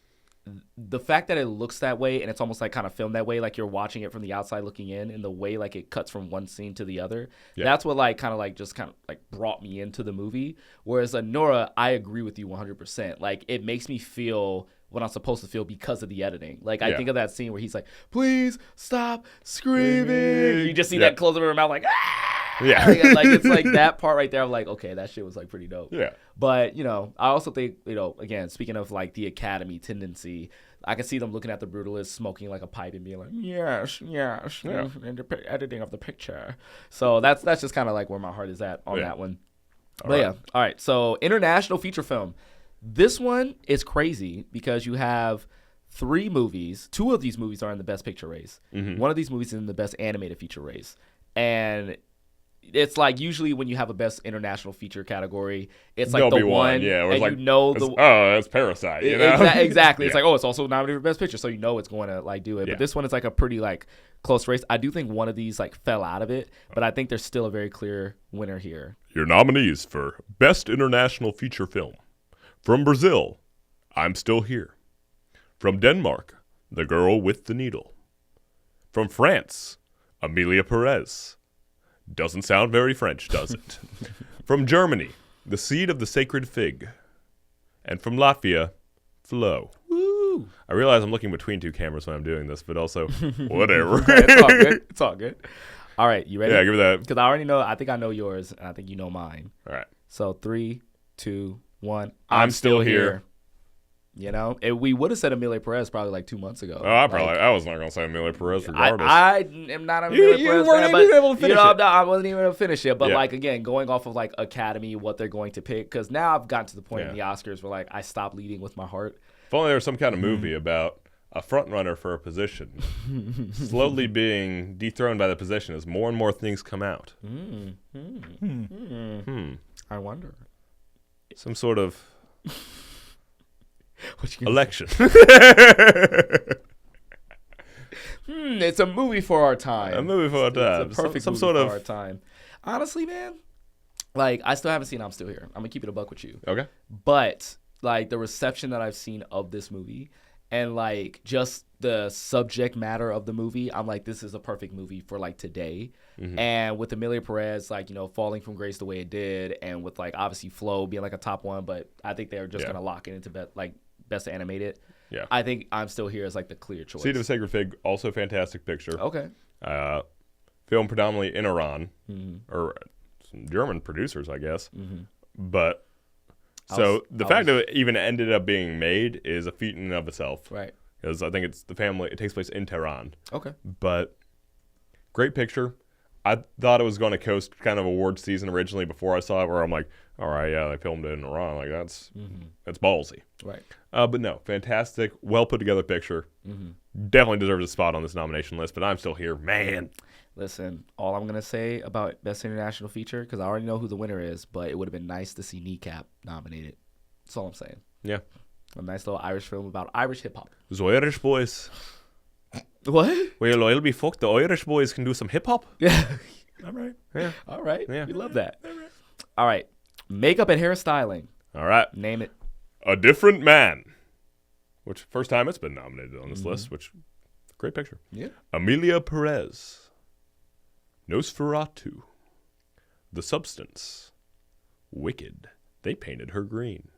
that way, and it's almost like kind of filmed that way, like you're watching it from the outside looking in, and the way like it cuts from one scene to the other, that's what like kind of brought me into the movie. Whereas Nora, I agree with you 100%. Like, it makes me feel what I'm supposed to feel because of the editing. Like, I think of that scene where he's like, please stop screaming. You just see that close of her mouth, like, ah! Yeah. Like, it's like that part right there. I'm like, okay, that shit was like pretty dope. Yeah. But, I also think, again, speaking of like the Academy tendency, I can see them looking at the Brutalist smoking like a pipe and being like, yes, and the editing of the picture. So that's just kind of like where my heart is at on that one. But yeah, all right. So international feature film. This one is crazy because you have 3 movies. 2 of these movies are in the Best Picture race. One of these movies is in the Best Animated Feature race. And it's like usually when you have a Best International Feature category, it's like There'll the be one, yeah, and like, you know that's Parasite, you know? Exactly. Yeah. It's like, oh, it's also nominated for Best Picture, so you know it's going to like do it. Yeah. But this one is like a pretty like close race. I do think one of these like fell out of it, but I think there's still a very clear winner here. Your nominees for Best International Feature Film. From Brazil, I'm Still Here. From Denmark, The Girl with the Needle. From France, Amelia Perez. Doesn't sound very French, does it? From Germany, The Seed of the Sacred Fig. And from Latvia, Flow. Woo! I realize I'm looking between 2 cameras when I'm doing this, but also, whatever. It's all good. It's all good. All right, you ready? Yeah, give me that. Because I already know. I think I know yours, and I think you know mine. All right. So 3, 2, 1. I'm still here. You know, we would have said Amelia Perez probably like 2 months ago. Oh, I was not going to say Amelia Perez regardless. I am not a Amelia You Perez weren't fan, even but able to finish it. I wasn't even able to finish it. But Yeah. like again, going off of like Academy, what they're going to pick, because now I've gotten to the point in the Yeah. Oscars where like I stopped leading with my heart. If only there was some kind of movie about a front runner for a position slowly being dethroned by the position as more and more things come out. I wonder. Some sort of What you gonna election. It's a movie for our time. A movie for our time. It's a perfect Some movie sort for of- our time. Honestly, man, like I still haven't seen I'm Still Here. I'm gonna keep it a buck with you. Okay. But like the reception that I've seen of this movie and like just the subject matter of the movie, I'm like, this is a perfect movie for like today. And with Amelia Perez, like, you know, falling from grace the way it did, and with like obviously Flow being like a top one, but I think they're just Yeah. gonna lock it into best animated. Yeah. I think I'm Still Here is like the clear choice. Seed of a Sacred Fig, also fantastic picture. Okay. Film predominantly in Iran, or some German producers, I guess. But so the fact that it even ended up being made is a feat in and of itself. Right. Because I think it takes place in Tehran. Okay. But great picture. I thought it was going to coast kind of award season originally before I saw it, where I'm like, all right, yeah, they filmed it in Iran. Like that's ballsy. Right. But no, fantastic, well put together picture. Definitely deserves a spot on this nomination list. But I'm still here, man. Listen, all I'm gonna say about Best International Feature, because I already know who the winner is, but it would have been nice to see Kneecap nominated. That's all I'm saying. Yeah, A nice little Irish film about Irish hip hop. those Irish boys. What? Well, I'll be fucked. The Irish boys can do some hip hop. Yeah. All right. Yeah. All right. Yeah. We love that. All right. Makeup and hairstyling. All right. Name it. A Different Man, which first time it's been nominated on this list. Which great picture. Yeah. Amelia Perez, Nosferatu, The Substance, Wicked. They painted her green.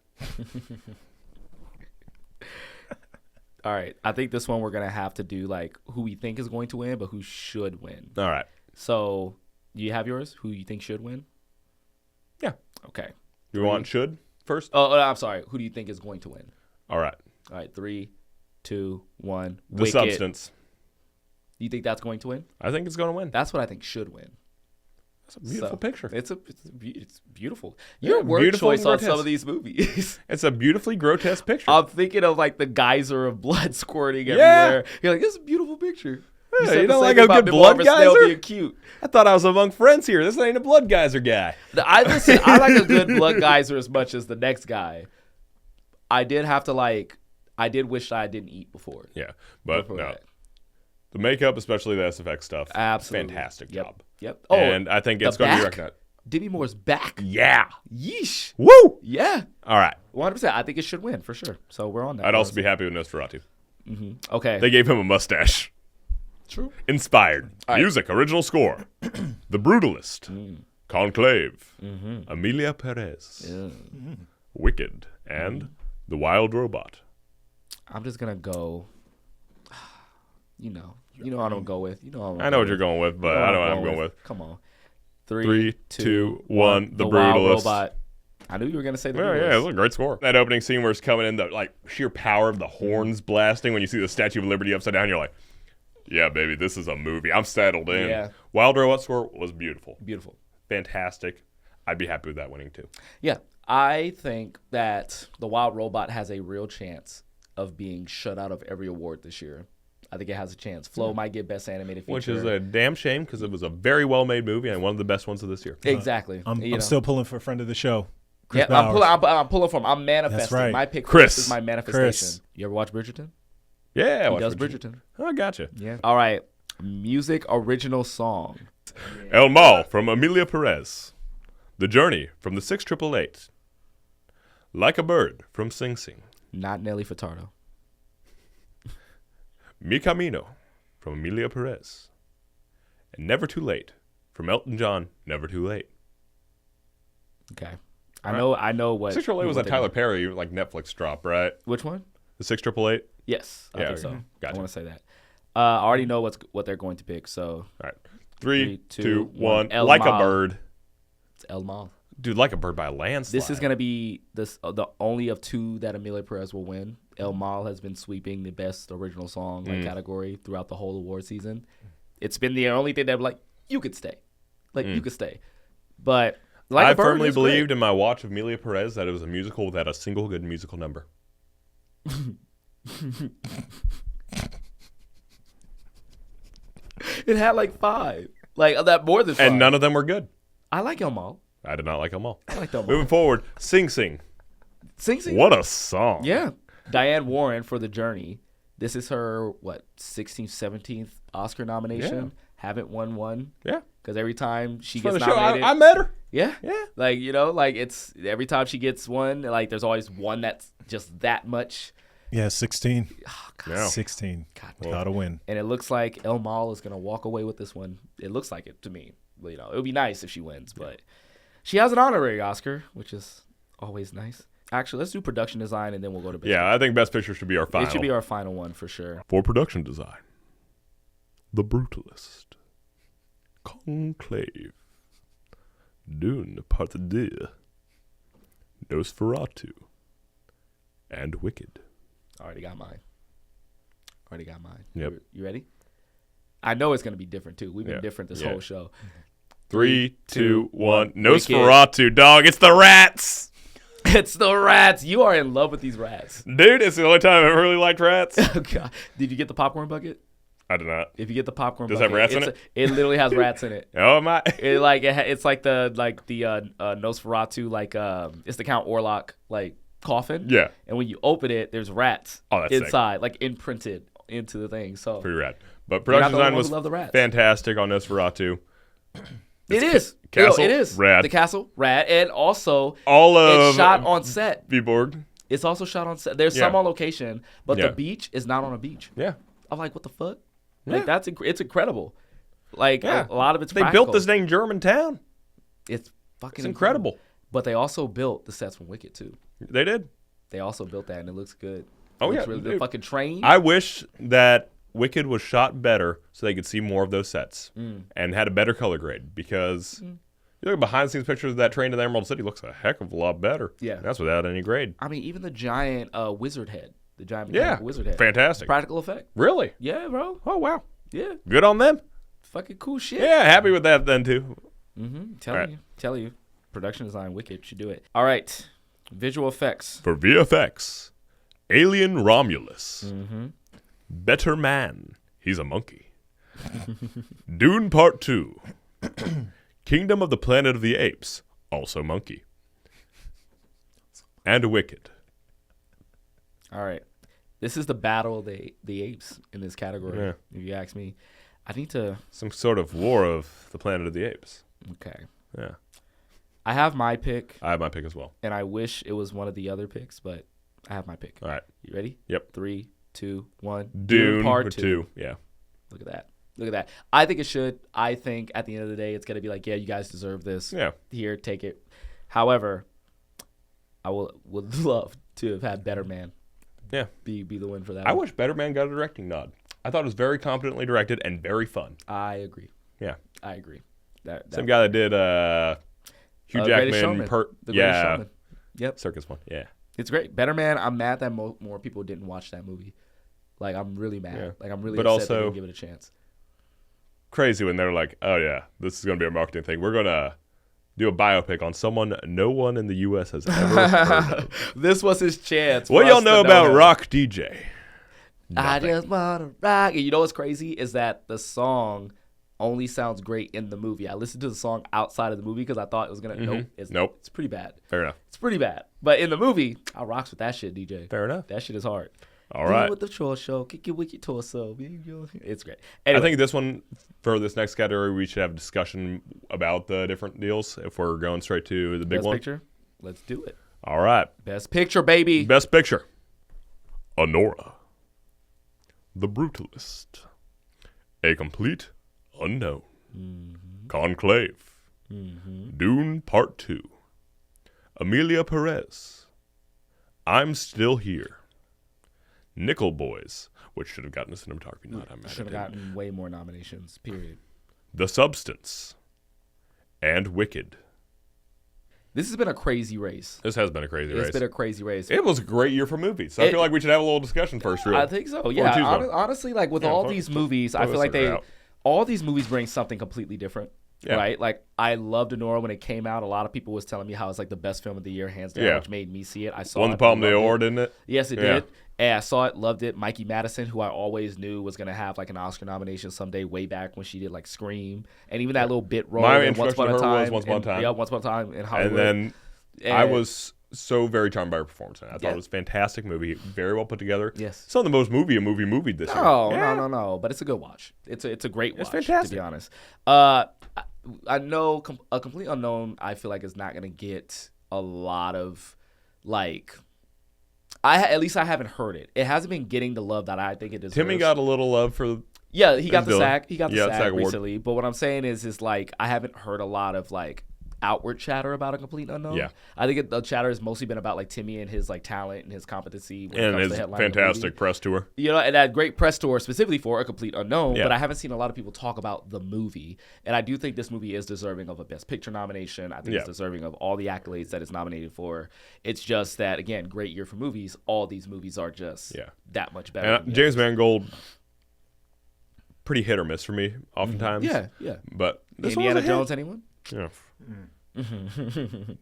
All right. I think this one we're gonna have to do like who we think is going to win, but who should win. All right. So, do you have yours? Who you think should win? Yeah. Okay. You want should first? Oh, I'm sorry. Who do you think is going to win? All right. All right. 3, 2, 1. The Wicked. Substance. You think that's going to win? I think it's going to win. That's what I think should win. That's a beautiful picture. It's beautiful. Your word beautiful choice and on grotesque. some of these movies. It's a beautifully grotesque picture. I'm thinking of like the geyser of blood squirting Yeah. everywhere. You're like, this is a beautiful picture. Yeah, said you the don't same like thing a about good Benoit blood Snell geyser? being cute. I thought I was among friends here. This ain't a blood geyser guy. I like a good blood geyser as much as the next guy. I did wish I didn't eat before. Yeah, but Before no. that. The makeup, especially the SFX stuff, Absolutely. fantastic Yep. job. Yep. Oh, And I think the it's going to be back? recognized. Demi Moore's back. Yeah. Yeesh. Woo! Yeah. All right. 100%. I think it should win for sure. So we're on that. I'd also be happy with Nosferatu. Okay. They gave him a mustache. True. Inspired. right. Music, original score. The Brutalist. Conclave. Amelia Perez. Wicked. And The Wild Robot. I'm just gonna go. You know I don't go with. I know what you're going with, but I know what I'm going with. Come on. 3, 2, 1. The Wild Brutalist. Robot. I knew you were gonna say the Oh, Brutalist. yeah, it was a great score. That opening scene where it's coming in, the like sheer power of the horns blasting when you see the Statue of Liberty upside down, you're like, yeah, baby, this is a movie. I'm settled in. Yeah. Wild Robot score was beautiful. Beautiful. Fantastic. I'd be happy with that winning too. Yeah, I think that The Wild Robot has a real chance of being shut out of every award this year. I think it has a chance. Flow might get Best Animated Feature. Which is a damn shame because it was a very well-made movie and one of the best ones of this year. Exactly. I'm still pulling for a friend of the show. Chris Yeah, Bowers. I'm pulling from. I'm manifesting. That's right. My pick for Chris. this is my manifestation. Chris. You ever watch Bridgerton? Yeah, He does Bridgerton. Oh, I gotcha. Yeah. All right. Music original song. El Mal from Amelia Perez. The Journey from the 6888. Like a Bird from Sing Sing. Not Nelly Furtado. Mi Camino from Amelia Perez. And Never Too Late from Elton John. Never Too Late. Okay. I know what. 6888 was what that they Tyler do. Perry like Netflix drop, right? Which one? The 6888. Yes, I Yeah, think so. okay. Gotcha. I want to say that. I already know what they're going to pick. So All right. Three, two, two, one. one. El Like a Mal. Bird. it's El Mal. Dude, Like a Bird by a landslide. This is going to be the only of two that Amelia Perez will win. El Mal has been sweeping the best original song category throughout the whole award season. It's been the only thing that like you could stay, you could stay. But Like I a Bird firmly is great. believed in my watch of Amelia Perez that it was a musical without a single good musical number. It had like 5, like that more than 5. And none of them were good. I like El Mal. I did not like them all. I like El Mal. Moving forward, Sing Sing. Sing Sing. What a song. Yeah. Diane Warren for The Journey. This is her, 16th, 17th Oscar nomination. Yeah. Haven't won one. Yeah. Because every time she For gets the show, nominated. I met her. Yeah. Yeah. Like, it's every time she gets one, like there's always one that's just that much. Yeah, 16. Oh, God. Yeah. 16. God. Gotta win. And it looks like El Mal is going to walk away with this one. It looks like it to me. Well, it would be nice if she wins, but she has an honorary Oscar, which is always nice. Actually, let's do production design and then we'll go to best Yeah, I think Best Picture should be our final. It should be our final one for sure. For production design, The Brutalist, Conclave, Dune Part 2, Nosferatu, and Wicked. Already got mine. Yep. You ready? I know it's going to be different too. We've been Yeah. different this Yeah. whole show. 3, 2, 1. Nosferatu, dog. It's the rats. It's the rats. You are in love with these rats. Dude, it's the only time I've ever really liked rats. Oh, God. Did you get the popcorn bucket? I did not. If you get the popcorn Does it bucket, have rats in it? It literally has rats in it. Oh, my. It's like the Nosferatu it's the Count Orlok coffin. Yeah. And when you open it, there's rats Oh, that's sick. inside, imprinted into the thing. So Pretty rad. But You're not production the only design one was who love the rats. fantastic on Nosferatu. it is. castle, It is. rad. The castle, rad, and also All of it's shot on set. Viborg. It's also shot on set. There's Yeah. some on location, but Yeah. the beach is not on a beach. Yeah. I'm like, what the fuck? Yeah. It's incredible. A lot of it's They practical. built this dang German town. It's fucking It's incredible. But they also built the sets from Wicked too. They did. They also built that, and it looks good. Oh, It looks yeah, really, the dude. fucking train. I wish that Wicked was shot better so they could see more of those sets and had a better color grade because you look at behind the scenes pictures of that train to the Emerald City looks a heck of a lot better. Yeah. That's without any grade. I mean, even the giant wizard head, the giant Yeah. mechanical wizard head, Fantastic. practical effect. Really? Yeah, bro. Oh, wow. Yeah, Good on them. fucking cool shit. Yeah, happy with that then, too. Tell you, production design, Wicked should do it. All right, visual effects. For VFX, Alien Romulus. Better Man. He's a monkey. Dune Part 2. Kingdom of the Planet of the Apes. Also monkey. And Wicked. All right, this is the battle of the apes in this category. Yeah. If you ask me, I need to. Some sort of war of the Planet of the Apes. Okay, Yeah. I have my pick, I have my pick as well. and I wish it was one of the other picks, but I have my pick. All right. You ready? Yep. 3, 2, 1. Dune Part 2. Yeah. Look at that. Look at that. I think it should. I think at the end of the day, it's going to be like, yeah, you guys deserve this. Yeah. Here, take it. However, I would love to have had Better Man Yeah. be the win for that. I one. wish Better Man got a directing nod. I thought it was very competently directed and very fun. I agree. Yeah. I agree. That Same guy that did Hugh Greatest Jackman. Showman. The Greatest Showman. Yep. Circus one. Yeah. It's great. Better Man, I'm mad that more people didn't watch that movie. I'm really mad. Yeah. I'm really But upset they also- didn't give it a chance. Crazy when they're like, oh, yeah, this is going to be a marketing thing. We're going to do a biopic on someone no one in the U.S. has ever heard of. This was his chance. What for y'all us to know about him. Rock DJ? I Nothing. just wanna rock. And you know what's crazy is that the song only sounds great in the movie. I listened to the song outside of the movie because I thought it was gonna. Nope. It's pretty bad. Fair enough. It's pretty bad. But in the movie, I rocks with that shit, DJ. Fair enough. That shit is hard. All right. With the chore show, kick it with your torso. It's great. Anyway, I think this one, for this next category, we should have a discussion about the different deals if we're going straight to the big Best one. Picture. Let's do it. All right. Best Picture, baby. Best Picture. Honora. The Brutalist. A Complete Unknown. Conclave. Dune Part 2. Amelia Perez. I'm Still Here. Nickel Boys, which should have gotten a cinematography nod. Should have gotten way more nominations, period. The Substance. And Wicked. This has been a crazy race. This has been a crazy race. It's been a crazy race. It was a great year for movies. So I feel like we should have a little discussion first, really. I think so. Yeah. Honestly, like with all these movies, I feel like all these movies bring something completely different. Yeah. Right? Like I loved Honora when it came out. A lot of people was telling me how it's like the best film of the year, hands down, which made me see it. I saw Won it. the Palme loved d'Or, it. didn't it? Yes, it did. And I saw it, loved it. Mikey Madison, who I always knew was gonna have like an Oscar nomination someday, way back when she did like Scream, and even that little bit role My in Once Upon a Time. Once Upon a Time. Yeah, Once Upon a Time in Hollywood. And then I was so very charmed by her performance. I thought it was a fantastic movie, very well put together. Yes. Some of the most movie this year. No. But it's a good watch. It's a great watch. It's fantastic. To be honest. I know A Complete Unknown, I feel like is not going to get a lot of, like, at least I haven't heard it. It hasn't been getting the love that I think it deserves. Timmy got a little love for. Yeah, he got the Dylan. SAG. He got the SAG award. recently. But what I'm saying is like I haven't heard a lot of like outward chatter about A Complete Unknown. Yeah. I think the chatter has mostly been about like Timmy and his like talent and his competency when it And comes his to headline of the fantastic movie. press tour. You know, and that great press tour specifically for A Complete Unknown, Yeah. but I haven't seen a lot of people talk about the movie. And I do think this movie is deserving of a Best Picture nomination. I think it's deserving of all the accolades that it's nominated for. It's just that, again, great year for movies. All these movies are just that much better. And James Mangold, pretty hit or miss for me oftentimes. Yeah. But this Indiana one was a hit. Jones, anyone? Yeah.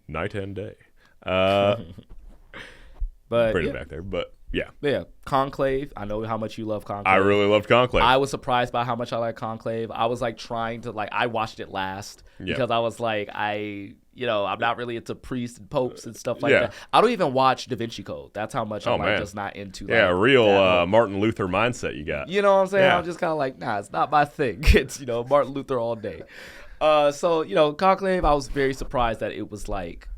Night and day. But Bring it back there. But yeah. Conclave. I know how much you love Conclave. I really loved Conclave. I was surprised by how much I like Conclave. I was like trying to I watched it last because I was like I'm not really into priests and popes and stuff like that. I don't even watch Da Vinci Code. That's how much I'm just not into. Real Martin Luther mindset you got. You know what I'm saying? Yeah. I'm just kind of like, nah, it's not my thing. It's Martin Luther all day. So Conclave, I was very surprised that it was like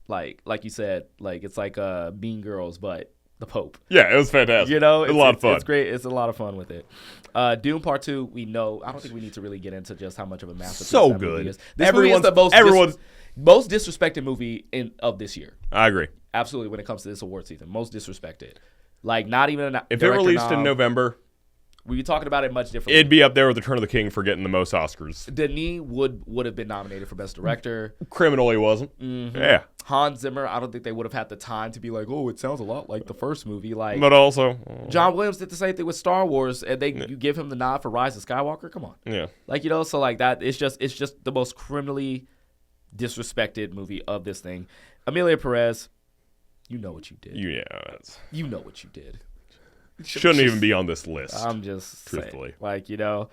you said, like it's like Mean Girls, but the Pope. Yeah, it was fantastic. It was a lot of fun. It's great. It's a lot of fun with it. Dune Part 2, we know. I don't think we need to really get into just how much of a masterpiece So that good. movie is. This movie is the most disrespected movie of this year. I agree. Absolutely, when it comes to this award season, most disrespected. Like not even if it released in November, we'd be talking about it much differently. It'd be up there with Return of the King for getting the most Oscars. Denis would have been nominated for Best Director. Criminal, he wasn't. Mm-hmm. Yeah. Hans Zimmer, I don't think they would have had the time to be like, oh, it sounds a lot like the first movie. Like, but also, John Williams did the same thing with Star Wars, and you give him the nod for Rise of Skywalker. Come on, yeah, so like that. It's just the most criminally disrespected movie of this thing. Amelia Perez, you know what you did. You know what you did. Shouldn't even be on this list. I'm just truthfully saying,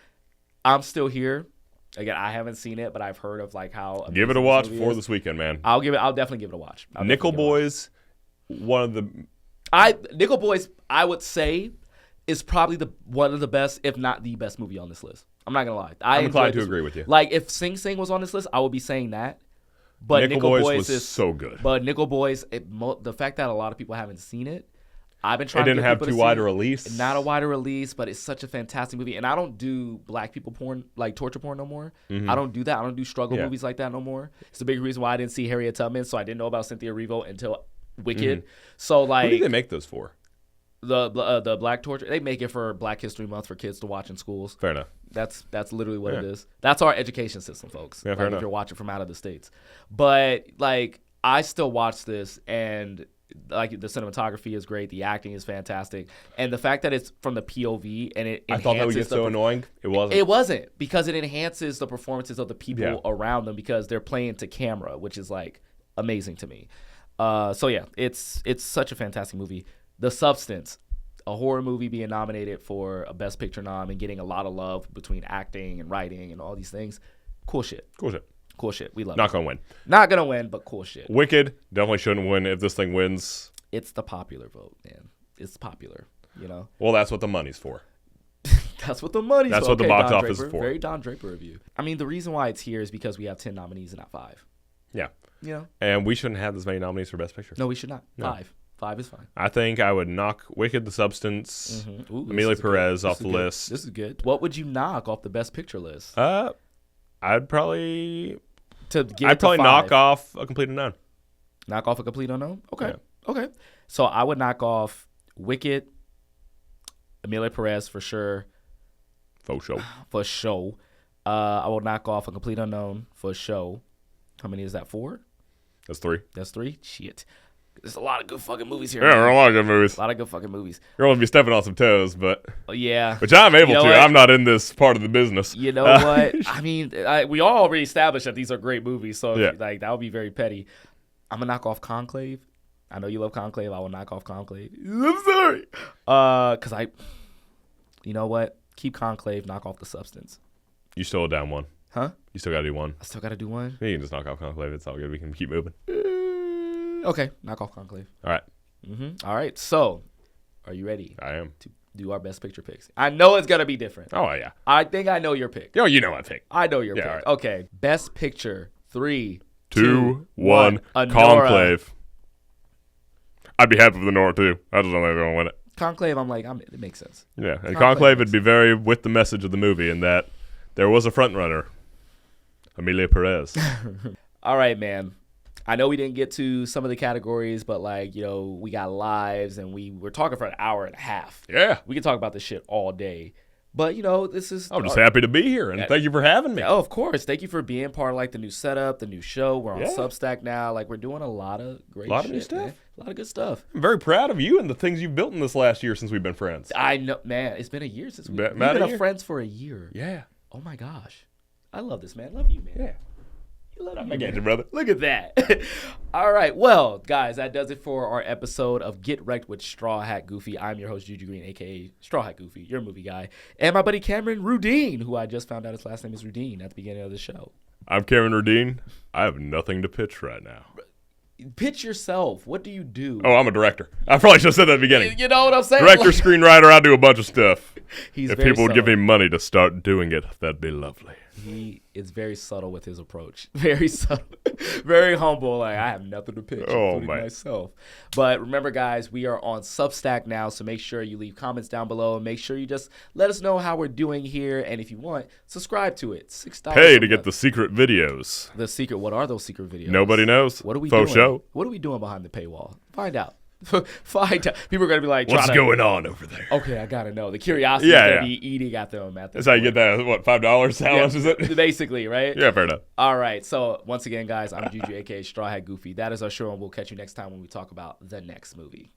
I'm Still Here. Again, I haven't seen it, but I've heard of like how. Give it a watch before this weekend, man. I'll definitely give it a watch. Nickel Boys, one of the. Nickel Boys, I would say, is probably one of the best, if not the best movie on this list. I'm not gonna lie. I'm inclined to agree with you. Like if Sing Sing was on this list, I would be saying that. But Nickel Boys was so good. But Nickel Boys, the fact that a lot of people haven't seen it. I've been trying. It didn't have too wide a release. Not a wider release, but it's such a fantastic movie. And I don't do black people porn, like torture porn, no more. Mm-hmm. I don't do that. I don't do struggle movies like that no more. It's a big reason why I didn't see Harriet Tubman, so I didn't know about Cynthia Erivo until Wicked. Mm-hmm. So like, who do they make those for? The black torture. They make it for Black History Month for kids to watch in schools. Fair enough. That's literally what it is. That's our education system, folks. Yeah, fair enough. If you're watching from out of the States, but like I still watch this and. Like the cinematography is great, the acting is fantastic, and the fact that it's from the POV and it I thought that would get so annoying. It wasn't. It wasn't, because it enhances the performances of the people Yeah. around them because they're playing to camera, which is like amazing to me. So yeah, it's such a fantastic movie. The Substance, a horror movie being nominated for a Best Picture nom and getting a lot of love between acting and writing and all these things. Cool shit. Cool shit. Cool shit. We love Not it. gonna win. Not gonna win, but cool shit. Wicked definitely shouldn't win if this thing wins. It's the popular vote, man. It's popular, you know? Well, that's what the money's for. That's what the money's That's for. what the Okay, box Don office Draper, is for. Very Don Draper review. I mean, the reason why it's here is because we have 10 nominees and not 5. Yeah. You know? And we shouldn't have this many nominees for Best Picture. No, we should not. No. 5. 5 is fine. I think I would knock Wicked, The Substance, Ooh, this Amelia is good. Perez This off is the good. list. This is good. What would you knock off the Best Picture list? I'd probably To get I'd probably to 5. knock off A Complete Unknown. Knock off A Complete Unknown? Okay. Yeah. Okay. So I would knock off Wicked, Amelia Perez for sure. Faux show. For show. I will knock off A Complete Unknown for show. How many is that? 4? That's 3. That's 3? Shit. There's a lot of good fucking movies here. Yeah, there are man. a lot of good movies. A lot of good fucking movies. You're going to be stepping on some toes, but Oh, yeah. which I'm able You know to. what? I'm not in this part of the business. You know what? I mean, we all already established that these are great movies, so Yeah. like that would be very petty. I'm gonna knock off Conclave. I know you love Conclave. I will knock off Conclave. I'm sorry. Cause you know what? Keep Conclave. Knock off The Substance. You still down one. Huh? You still got to do one. I still gotta do one. You can just knock off Conclave. It's all good. We can keep moving. Okay, knock off Conclave. All right. All right. So, are you ready I am. to do our Best Picture picks? I know it's gonna be different. Oh, yeah. I think I know your pick. Yo, you know I think. I know your Yeah, pick. all right. Okay. Best Picture. 3, 2, 1. Anora. Conclave. I'd be happy with the Nora, too. I just don't think they're going to win it. Conclave. I'm like, it makes sense. Yeah. And Conclave Conclave makes would be very with the message of the movie in that there was a front runner, Amelia Perez. All right, man. I know we didn't get to some of the categories, but like, you know, we got lives and we were talking for an hour and a half. Yeah. We could talk about this shit all day. But, you know, this is... I'm just happy to be here, and thank you for having me. Oh, of course. Thank you for being part of like the new setup, the new show. We're on Yeah. Substack now. Like, we're doing a lot of great Lot of shit, new stuff. man. A lot of good stuff. I'm very proud of you and the things you've built in this last year since we've been friends. I know, man. It's been a year since we've About a been year. friends for a year. Yeah. Oh, my gosh. I love this, man. Love you, man. Yeah. Love you, I get man. you, brother. Look at that. All right. Well, guys, that does it for our episode of Get Wrecked with Straw Hat Goofy. I'm your host, Juju Green, a.k.a. Straw Hat Goofy, your movie guy. And my buddy Cameron Rudine, who I just found out his last name is Rudine at the beginning of the show. I'm Cameron Rudine. I have nothing to pitch right now. Pitch yourself. What do you do? Oh, I'm a director. I probably should have said that at the beginning. You know what I'm saying? Director, Like, screenwriter, I do a bunch of stuff. he's If very people would give me subtle. money to start doing it, that'd be lovely. He is very subtle with his approach. Very subtle. Very humble. Like, I have nothing to pitch, Oh, including man. myself. But remember, guys, we are on Substack now, so make sure you leave comments down below and make sure you just let us know how we're doing here. And if you want, subscribe to it. $6. Pay a to get month. the secret videos. The secret. What are those secret videos? Nobody knows. What are we Faux doing? show. What are we doing behind the paywall? Find out. Find out. People are gonna be like, What's trying to- going on over there? Okay, I gotta know. The curiosity Yeah, is yeah. gonna be eating at them at this That's how you get that, what, $5? How much is it? Basically, right? Yeah, fair enough. All right. So once again, guys, I'm Juju, aka Straw Hat Goofy. That is our show, and we'll catch you next time when we talk about the next movie.